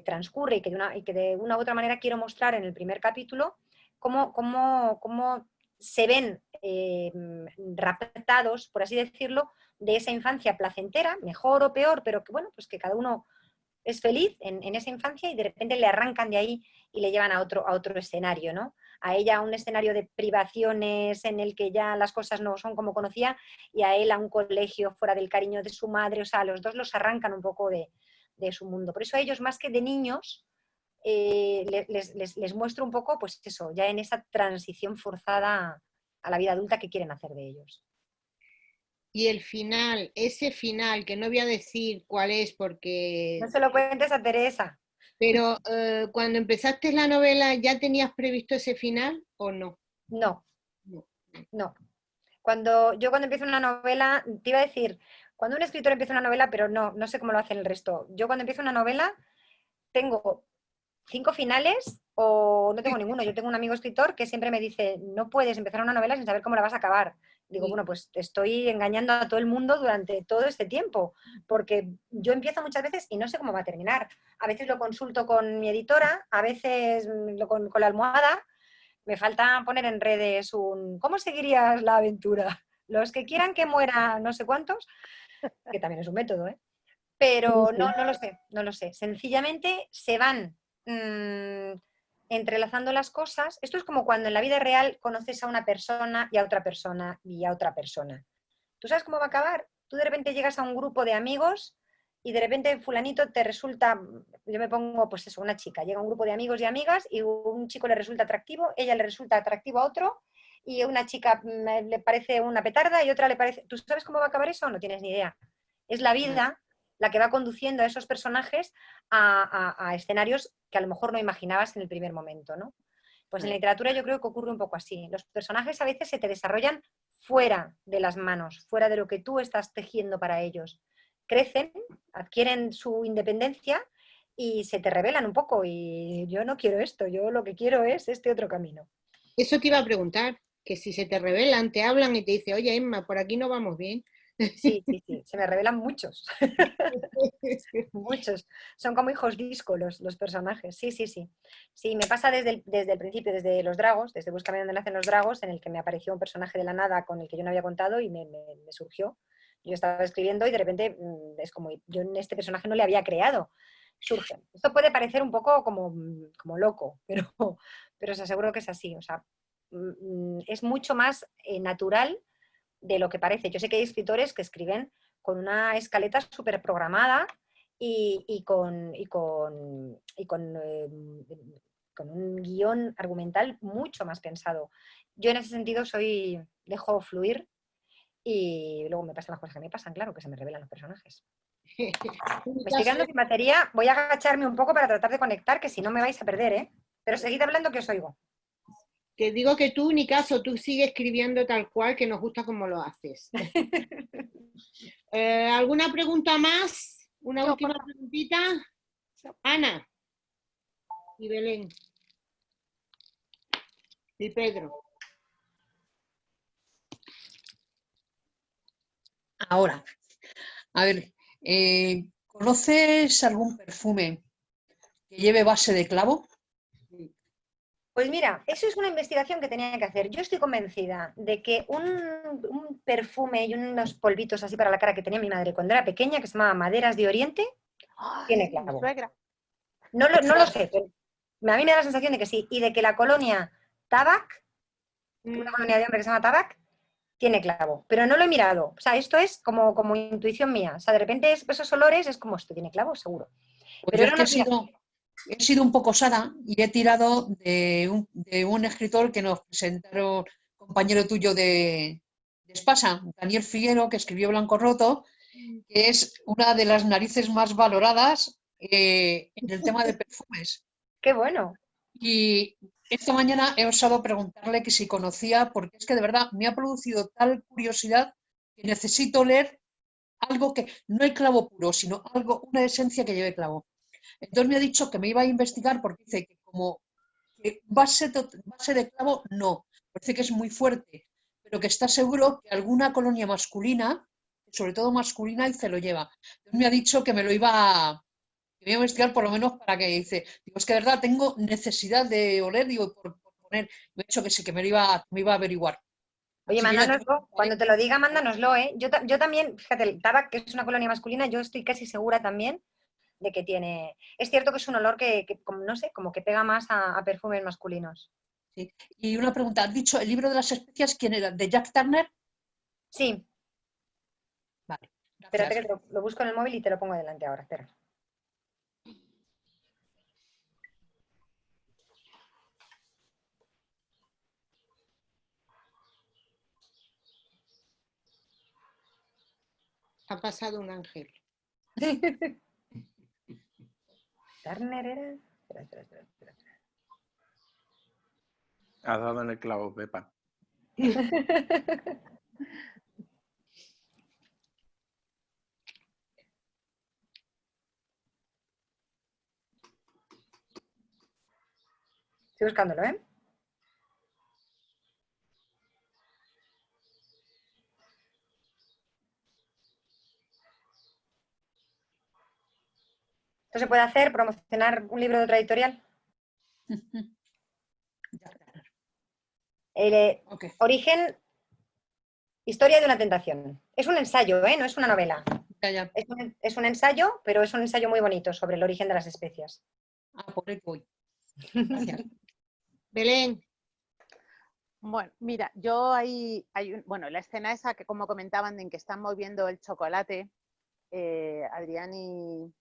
transcurre y que de una u otra manera quiero mostrar en el primer capítulo cómo se ven raptados, por así decirlo, de esa infancia placentera, mejor o peor, pero que bueno, pues que cada uno es feliz en esa infancia y de repente le arrancan de ahí y le llevan a otro escenario, ¿no? A ella a un escenario de privaciones en el que ya las cosas no son como conocía y a él a un colegio fuera del cariño de su madre, o sea, los dos los arrancan un poco de su mundo. Por eso a ellos, más que de niños, les muestro un poco, pues eso, ya en esa transición forzada a la vida adulta que quieren hacer de ellos. Y el final, ese final, que no voy a decir cuál es porque... No se lo cuentes a Teresa. Pero cuando empezaste la novela, ¿ya tenías previsto ese final o no? No. Cuando empiezo una novela, te iba a decir, cuando un escritor empieza una novela, pero no sé cómo lo hacen el resto. Yo cuando empiezo una novela tengo 5 finales o no tengo ninguno. Yo tengo un amigo escritor que siempre me dice, no puedes empezar una novela sin saber cómo la vas a acabar. Digo, bueno, pues estoy engañando a todo el mundo durante todo este tiempo, porque yo empiezo muchas veces y no sé cómo va a terminar. A veces lo consulto con mi editora, a veces con la almohada. Me falta poner en redes ¿cómo seguirías la aventura? Los que quieran que muera no sé cuántos, que también es un método, ¿eh? Pero no lo sé. Sencillamente se van entrelazando las cosas. Esto es como cuando en la vida real conoces a una persona y a otra persona y a otra persona. ¿Tú sabes cómo va a acabar? Tú de repente llegas a un grupo de amigos y de repente fulanito te resulta, yo me pongo, pues eso, una chica, llega a un grupo de amigos y amigas y un chico le resulta atractivo, ella le resulta atractivo a otro y una chica le parece una petarda y otra le parece... ¿Tú sabes cómo va a acabar eso? No tienes ni idea. Es la vida la que va conduciendo a esos personajes a escenarios que a lo mejor no imaginabas en el primer momento, ¿no? Pues en la literatura yo creo que ocurre un poco así. Los personajes a veces se te desarrollan fuera de las manos, fuera de lo que tú estás tejiendo para ellos. Crecen, adquieren su independencia y se te revelan un poco. Y yo no quiero esto, yo lo que quiero es este otro camino. Eso te iba a preguntar, que si se te revelan, te hablan y te dicen, oye, Emma, por aquí no vamos bien. Sí, se me revelan muchos. Muchos. Son como hijos disco los personajes. Sí. Sí, me pasa desde el principio, desde Los Dragos, desde Búscame donde nacen los dragos, en el que me apareció un personaje de la nada con el que yo no había contado y me surgió. Yo estaba escribiendo y de repente es como, yo en este personaje no le había creado. Surge. Esto puede parecer un poco como loco, pero os aseguro que es así. O sea, es mucho más natural de lo que parece. Yo sé que hay escritores que escriben con una escaleta súper programada y con un guión argumental mucho más pensado. Yo en ese sentido dejo fluir y luego me pasan las cosas que me pasan, claro, que se me revelan los personajes. Me estoy quedando sin batería, voy a agacharme un poco para tratar de conectar, que si no me vais a perder, ¿eh? Pero seguid hablando que os oigo. Te digo que tú, ni caso, tú sigues escribiendo tal cual, que nos gusta cómo lo haces. ¿Alguna pregunta más? ¿Una última preguntita? Ana. Y Belén. Y Pedro. Ahora, a ver, ¿conoces algún perfume que lleve base de clavo? Pues mira, eso es una investigación que tenía que hacer. Yo estoy convencida de que un perfume y unos polvitos así para la cara que tenía mi madre cuando era pequeña, que se llamaba Maderas de Oriente, tiene clavo. No lo sé, pero a mí me da la sensación de que sí. Y de que la colonia Tabac, una colonia de hombre que se llama Tabac, tiene clavo. Pero no lo he mirado. O sea, esto es como intuición mía. O sea, de repente esos olores es como, esto tiene clavo, seguro. Pues pero yo es que he sido un poco osada y he tirado de un escritor que nos presentaron, compañero tuyo de Espasa, Daniel Figuero, que escribió Blanco Roto, que es una de las narices más valoradas en el tema de perfumes. ¡Qué bueno! Y esta mañana he osado preguntarle que si conocía, porque es que de verdad me ha producido tal curiosidad que necesito leer algo que no el clavo puro, sino una esencia que lleve clavo. Entonces me ha dicho que me iba a investigar porque dice que como que base de clavo no, parece que es muy fuerte, pero que está seguro que alguna colonia masculina, sobre todo masculina, y se lo lleva. Entonces me ha dicho que me lo iba a investigar por lo menos para que dice, digo, es que de verdad tengo necesidad de oler, digo, por poner, me ha dicho que sí, que me iba a averiguar. Oye, Así que mándanoslo, cuando te lo diga, mándanoslo, ¿eh? Yo también, fíjate, el Tabac, que es una colonia masculina, yo estoy casi segura también de que tiene... Es cierto que es un olor que como, no sé, como que pega más a perfumes masculinos. Sí. Y una pregunta, ¿has dicho el libro de las especias quién era? ¿De Jack Turner? Sí. Vale. Espérate que lo busco en el móvil y te lo pongo delante ahora, espera. Ha pasado un ángel. Turner era... Espera. Has dado en el clavo, Pepa. Estoy buscándolo, ¿eh? ¿Esto se puede hacer? ¿Promocionar un libro de otra editorial? Origen, historia de una tentación. Es un ensayo, ¿eh? No es una novela. ya. Es un ensayo, pero es un ensayo muy bonito sobre el origen de las especias. Ah, por ahí voy. Gracias. Belén. Bueno, mira, yo bueno, la escena esa que como comentaban en que están moviendo el chocolate, Adrián y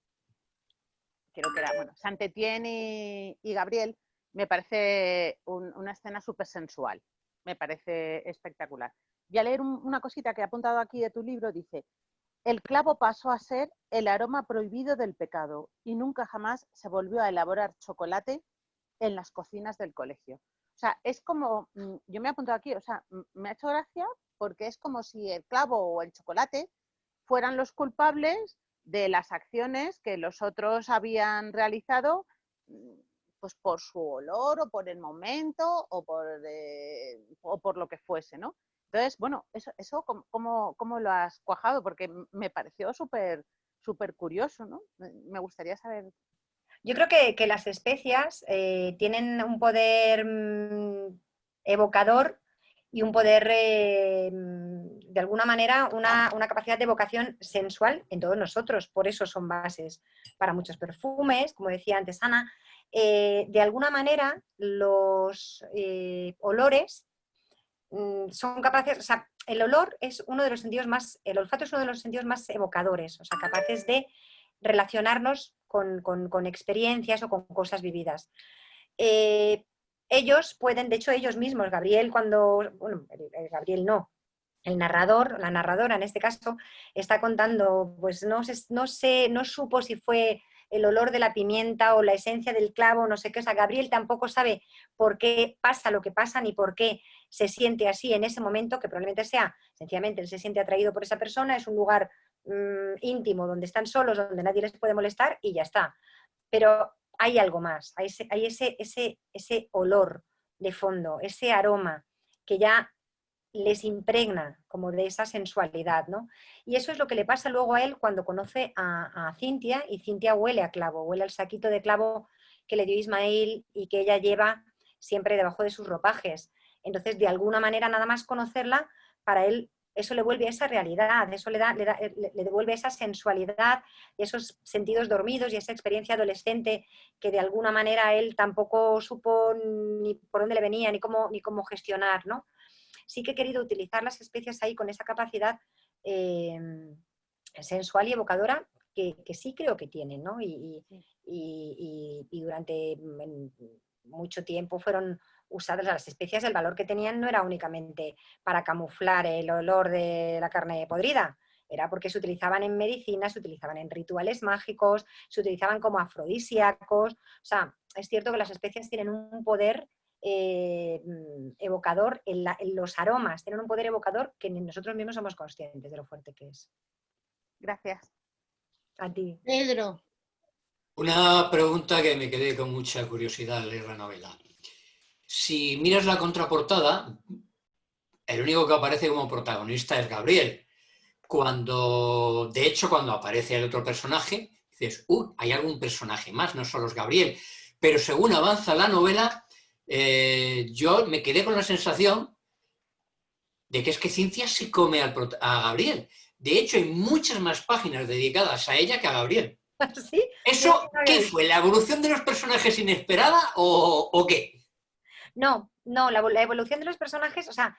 creo que era, bueno, Saint-Étienne y Gabriel, me parece una escena súper sensual, me parece espectacular. Voy a leer una cosita que he apuntado aquí de tu libro, dice: el clavo pasó a ser el aroma prohibido del pecado y nunca jamás se volvió a elaborar chocolate en las cocinas del colegio. O sea, es como, yo me he apuntado aquí, o sea, me ha hecho gracia porque es como si el clavo o el chocolate fueran los culpables de las acciones que los otros habían realizado, pues por su olor o por el momento o por lo que fuese, ¿no? Entonces, bueno, eso ¿cómo lo has cuajado? Porque me pareció súper curioso, ¿no? Me gustaría saber. Yo creo que las especias tienen un poder evocador y un poder, de alguna manera, una capacidad de evocación sensual en todos nosotros. Por eso son bases para muchos perfumes, como decía antes Ana. De alguna manera, los olores son capaces, o sea, el olor es uno de los sentidos más, el olfato es uno de los sentidos más evocadores, o sea, capaces de relacionarnos con experiencias o con cosas vividas. Ellos pueden, de hecho ellos mismos, Gabriel bueno, Gabriel no, el narrador, la narradora en este caso, está contando, pues no supo si fue el olor de la pimienta o la esencia del clavo, no sé qué, o sea, Gabriel tampoco sabe por qué pasa lo que pasa ni por qué se siente así en ese momento, que probablemente sea, sencillamente, él se siente atraído por esa persona, es un lugar íntimo, donde están solos, donde nadie les puede molestar y ya está. Pero hay algo más, hay ese olor de fondo, ese aroma que ya les impregna como de esa sensualidad, ¿no? Y eso es lo que le pasa luego a él cuando conoce a Cintia, y Cintia huele a clavo, huele al saquito de clavo que le dio Ismael y que ella lleva siempre debajo de sus ropajes. Entonces, de alguna manera, nada más conocerla, para él eso le vuelve a esa realidad, eso le devuelve esa sensualidad, esos sentidos dormidos y esa experiencia adolescente que de alguna manera él tampoco supo ni por dónde le venía, ni cómo gestionar, ¿no? Sí que he querido utilizar las especias ahí con esa capacidad sensual y evocadora que sí creo que tienen, ¿no? Y durante mucho tiempo fueron usadas las especias, el valor que tenían no era únicamente para camuflar el olor de la carne podrida, era porque se utilizaban en medicina, se utilizaban en rituales mágicos, se utilizaban como afrodisíacos. O sea, es cierto que las especias tienen un poder evocador en los aromas, tienen un poder evocador que nosotros mismos somos conscientes de lo fuerte que es. Gracias. A ti. Pedro. Una pregunta que me quedé con mucha curiosidad al leer la novela. Si miras la contraportada, el único que aparece como protagonista es Gabriel. De hecho, cuando aparece el otro personaje, dices, hay algún personaje más, no solo es Gabriel. Pero según avanza la novela, yo me quedé con la sensación de que es que Cintia sí come a Gabriel. De hecho, hay muchas más páginas dedicadas a ella que a Gabriel. ¿Sí? ¿Eso qué fue? ¿La evolución de los personajes inesperada o qué? No, la evolución de los personajes, o sea,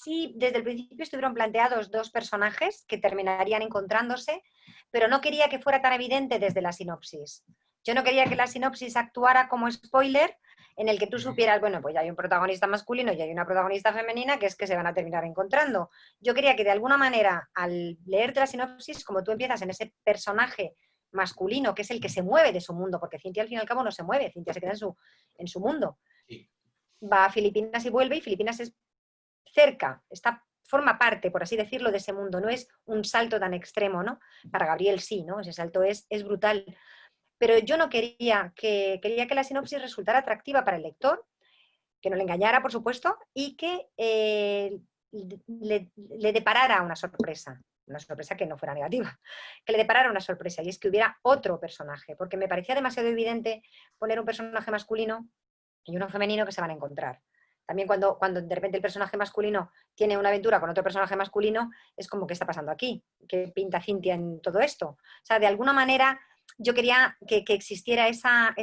sí, desde el principio estuvieron planteados dos personajes que terminarían encontrándose, pero no quería que fuera tan evidente desde la sinopsis. Yo no quería que la sinopsis actuara como spoiler en el que tú supieras, bueno, pues ya hay un protagonista masculino y hay una protagonista femenina que es que se van a terminar encontrando. Yo quería que de alguna manera, al leerte la sinopsis, como tú empiezas en ese personaje masculino, que es el que se mueve de su mundo, porque Cintia al fin y al cabo no se mueve, Cintia se queda en su mundo. Sí. Va a Filipinas y vuelve, y Filipinas es cerca, forma parte, por así decirlo, de ese mundo, no es un salto tan extremo, ¿no? Para Gabriel sí, ¿no? Ese salto es brutal. Pero yo no quería que la sinopsis resultara atractiva para el lector, que no le engañara, por supuesto, y que le deparara una sorpresa que no fuera negativa, que le deparara una sorpresa, y es que hubiera otro personaje, porque me parecía demasiado evidente poner un personaje masculino y uno femenino que se van a encontrar. También cuando de repente el personaje masculino tiene una aventura con otro personaje masculino, es como, ¿qué está pasando aquí? ¿Qué pinta Cintia en todo esto? O sea, de alguna manera yo quería que existiera esa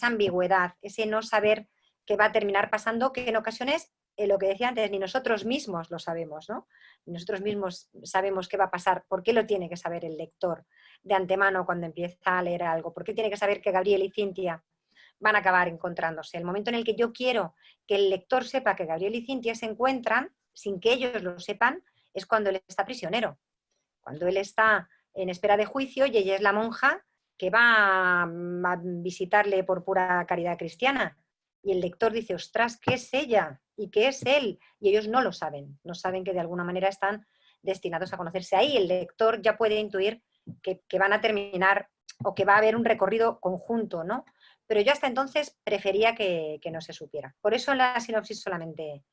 ambigüedad, ese no saber qué va a terminar pasando, que en ocasiones, lo que decía antes, ni nosotros mismos lo sabemos, ¿no? Ni nosotros mismos sabemos qué va a pasar. ¿Por qué lo tiene que saber el lector de antemano cuando empieza a leer algo? ¿Por qué tiene que saber que Gabriel y Cintia van a acabar encontrándose? El momento en el que yo quiero que el lector sepa que Gabriel y Cintia se encuentran, sin que ellos lo sepan, es cuando él está prisionero. Cuando él está en espera de juicio y ella es la monja que va a visitarle por pura caridad cristiana. Y el lector dice, ostras, ¿qué es ella? ¿Y qué es él? Y ellos no lo saben. No saben que de alguna manera están destinados a conocerse. Ahí el lector ya puede intuir que van a terminar o que va a haber un recorrido conjunto, ¿no? Pero yo hasta entonces prefería que no se supiera. Por eso en la sinopsis solamente...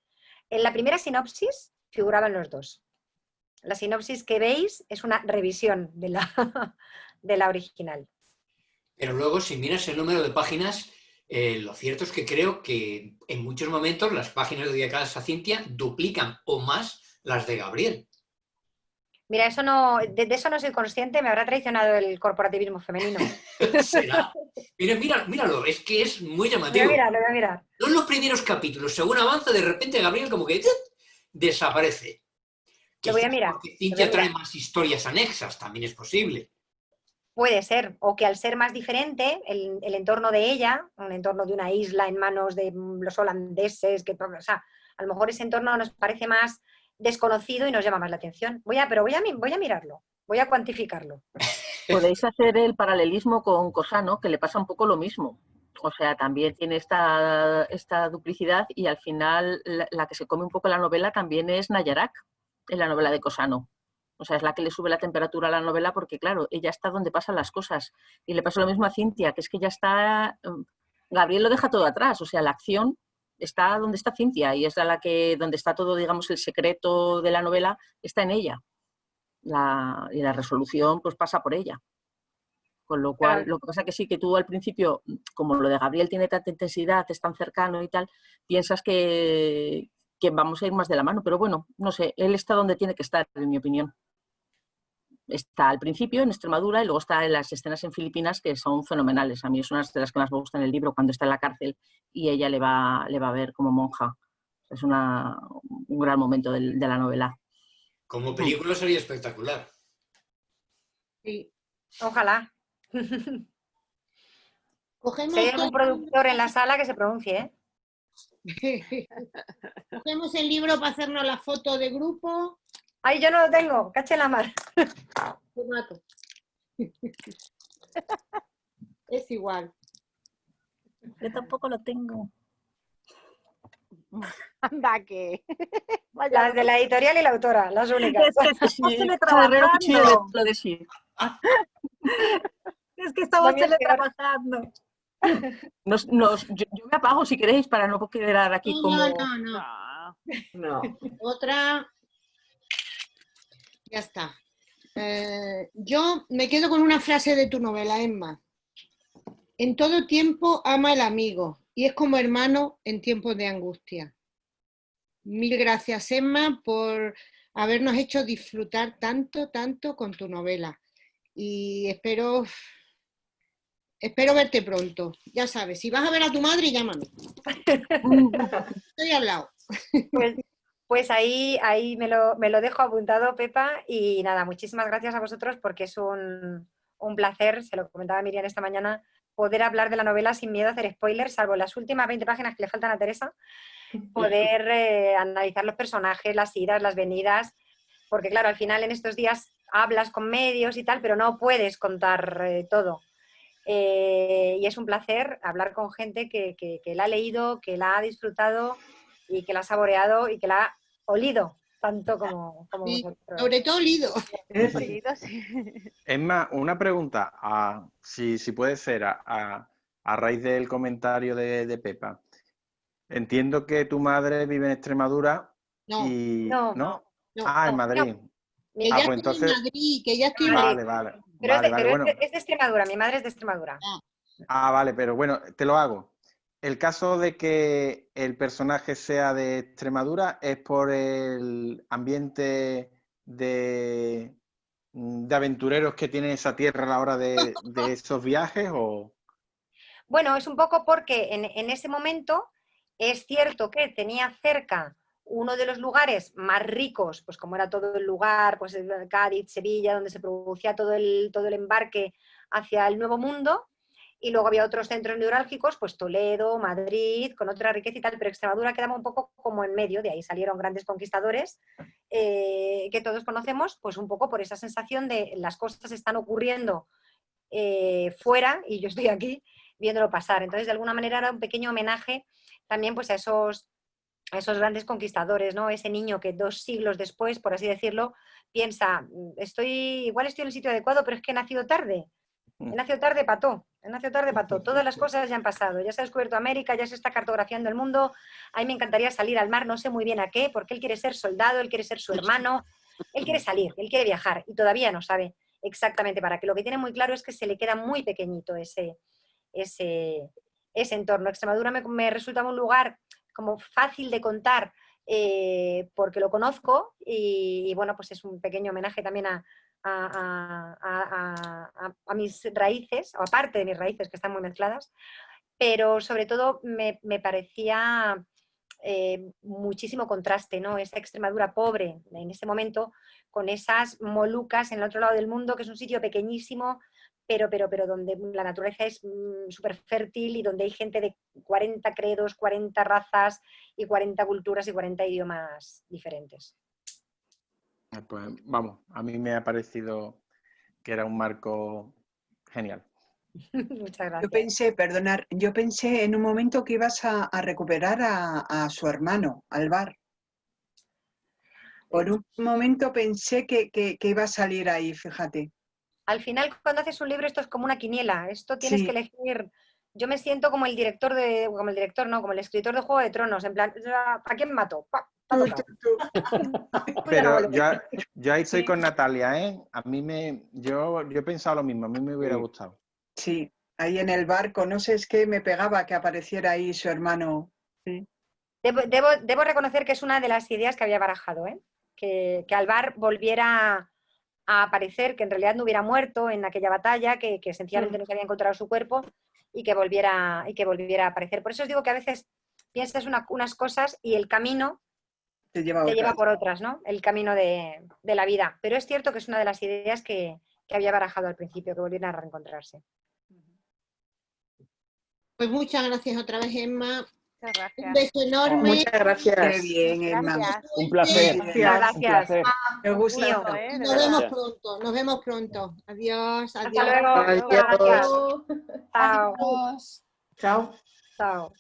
En la primera sinopsis figuraban los dos. La sinopsis que veis es una revisión de la original. Pero luego, si miras el número de páginas, lo cierto es que creo que en muchos momentos las páginas dedicadas a Cintia duplican o más las de Gabriel. Mira, eso no, de eso no soy consciente, me habrá traicionado el corporativismo femenino. ¿Será? Míralo, es que es muy llamativo. Lo voy a mirar. No en los primeros capítulos, según avanza, de repente Gabriel como que desaparece. Lo voy a mirar. Porque Cintia trae más historias anexas, también es posible. Puede ser, o que al ser más diferente, el entorno de ella, un entorno de una isla en manos de los holandeses, o sea, a lo mejor ese entorno nos parece más desconocido y nos llama más la atención. Voy a mirarlo, voy a cuantificarlo. Podéis hacer el paralelismo con Cosano, que le pasa un poco lo mismo. O sea, también tiene esta duplicidad y al final la que se come un poco la novela también es Nayarak, en la novela de Cosano. O sea, es la que le sube la temperatura a la novela porque, claro, ella está donde pasan las cosas. Y le pasa lo mismo a Cintia, que es que ya está... Gabriel lo deja todo atrás, o sea, la acción está donde está Cintia y es donde está todo, digamos, el secreto de la novela está en ella. Y la resolución pues pasa por ella. Con lo cual, lo que pasa que sí, que tú al principio, como lo de Gabriel tiene tanta intensidad, es tan cercano y tal, piensas que vamos a ir más de la mano, pero bueno, no sé, él está donde tiene que estar, en mi opinión. Está al principio en Extremadura y luego está en las escenas en Filipinas que son fenomenales. A mí es una de las que más me gusta en el libro, cuando está en la cárcel y ella le va a ver como monja. Es un gran momento de la novela. Como película sería espectacular. Sí, ojalá. Cogemos si hay algún productor en la sala que se pronuncie, ¿eh? Cogemos el libro para hacernos la foto de grupo. Ay, yo no lo tengo, caché la mar. Formato. Es igual. Yo tampoco lo tengo. Anda que... Las de la editorial y la autora, las únicas. Es que sí, lo de sí. Es que estamos teletrabajando. Yo me apago si queréis para no quedar aquí como... No. Otra... Ya está. Yo me quedo con una frase de tu novela, Emma. En todo tiempo ama el amigo y es como hermano en tiempos de angustia. Mil gracias, Emma, por habernos hecho disfrutar tanto con tu novela. Y espero verte pronto. Ya sabes, si vas a ver a tu madre, llámame. Estoy al lado. Pues ahí me lo dejo apuntado, Pepa, y nada, muchísimas gracias a vosotros porque es un placer, se lo comentaba Miriam esta mañana, poder hablar de la novela sin miedo a hacer spoilers, salvo las últimas 20 páginas que le faltan a Teresa, poder analizar los personajes, las idas, las venidas, porque claro, al final en estos días hablas con medios y tal, pero no puedes contar todo. Y es un placer hablar con gente que la ha leído, que la ha disfrutado y que la ha saboreado y que la ha olido tanto como sí, vosotros. sobre todo olido. Emma, una pregunta, si puede ser, a raíz del comentario de Pepa. Entiendo que tu madre vive en Extremadura y... No. En Madrid. Que ya pues entonces... en Madrid, que ya estoy en Vale. Pero bueno. es de Extremadura, mi madre es de Extremadura. Vale, pero bueno, te lo hago. el caso de que el personaje sea de Extremadura es por el ambiente de aventureros que tiene esa tierra a la hora de esos viajes, o... Bueno, es un poco porque en ese momento es cierto que tenía cerca uno de los lugares más ricos, pues como era todo el lugar, pues Cádiz, Sevilla, donde se producía todo el embarque hacia el Nuevo Mundo, y luego había otros centros neurálgicos, pues Toledo, Madrid, con otra riqueza y tal, pero Extremadura quedaba un poco como en medio, de ahí salieron grandes conquistadores que todos conocemos, pues un poco por esa sensación de las cosas están ocurriendo fuera y yo estoy aquí viéndolo pasar. Entonces, de alguna manera era un pequeño homenaje también pues a esos grandes conquistadores, ¿no? Ese niño que 2 siglos después, por así decirlo, piensa, igual estoy en el sitio adecuado, pero es que he nacido tarde. He nacido tarde, pató. He nacido tarde, pató. Todas las cosas ya han pasado. Ya se ha descubierto América, ya se está cartografiando el mundo. A mí me encantaría salir al mar, no sé muy bien a qué, porque él quiere ser soldado, él quiere ser su hermano, él quiere salir, él quiere viajar y todavía no sabe exactamente para qué. Lo que tiene muy claro es que se le queda muy pequeñito ese entorno. Extremadura me resulta un lugar como fácil de contar porque lo conozco y bueno, pues es un pequeño homenaje también a mis raíces, o aparte de mis raíces que están muy mezcladas, pero sobre todo me parecía muchísimo contraste, ¿no? Esa Extremadura pobre en ese momento con esas Molucas en el otro lado del mundo, que es un sitio pequeñísimo, pero donde la naturaleza es súper fértil y donde hay gente de 40 credos, 40 razas y 40 culturas y 40 idiomas diferentes. Pues vamos, a mí me ha parecido que era un marco genial. Muchas gracias. Yo pensé, perdonar, yo pensé en un momento que ibas a recuperar a su hermano, Alvar. Por un momento pensé que iba a salir ahí, fíjate. Al final, cuando haces un libro, esto es como una quiniela. Esto tienes Sí. que elegir. Yo me siento como el escritor de Juego de Tronos, en plan, ¿a quién mato? Pero yo ahí estoy con Natalia, ¿eh? A mí yo he pensado lo mismo, a mí me hubiera gustado. Sí, ahí en el barco, no sé, es que me pegaba que apareciera ahí su hermano. Sí. Debo reconocer que es una de las ideas que había barajado, ¿eh? Que Alvar volviera a aparecer, que en realidad no hubiera muerto en aquella batalla, que sencillamente no se había encontrado su cuerpo y que volviera a aparecer. Por eso os digo que a veces piensas unas cosas y el camino te lleva por otras, ¿no? El camino de la vida. Pero es cierto que es una de las ideas que había barajado al principio, que volvieran a reencontrarse. Pues muchas gracias otra vez, Emma. Muchas gracias. Un beso enorme. Muchas gracias. Qué bien, Emma. Gracias. Un placer. Gracias. Un placer. Me gusta. Mío, Nos vemos pronto. Adiós. Hasta Adiós. luego. Adiós. Gracias. Chao. Adiós. Chao. Chao.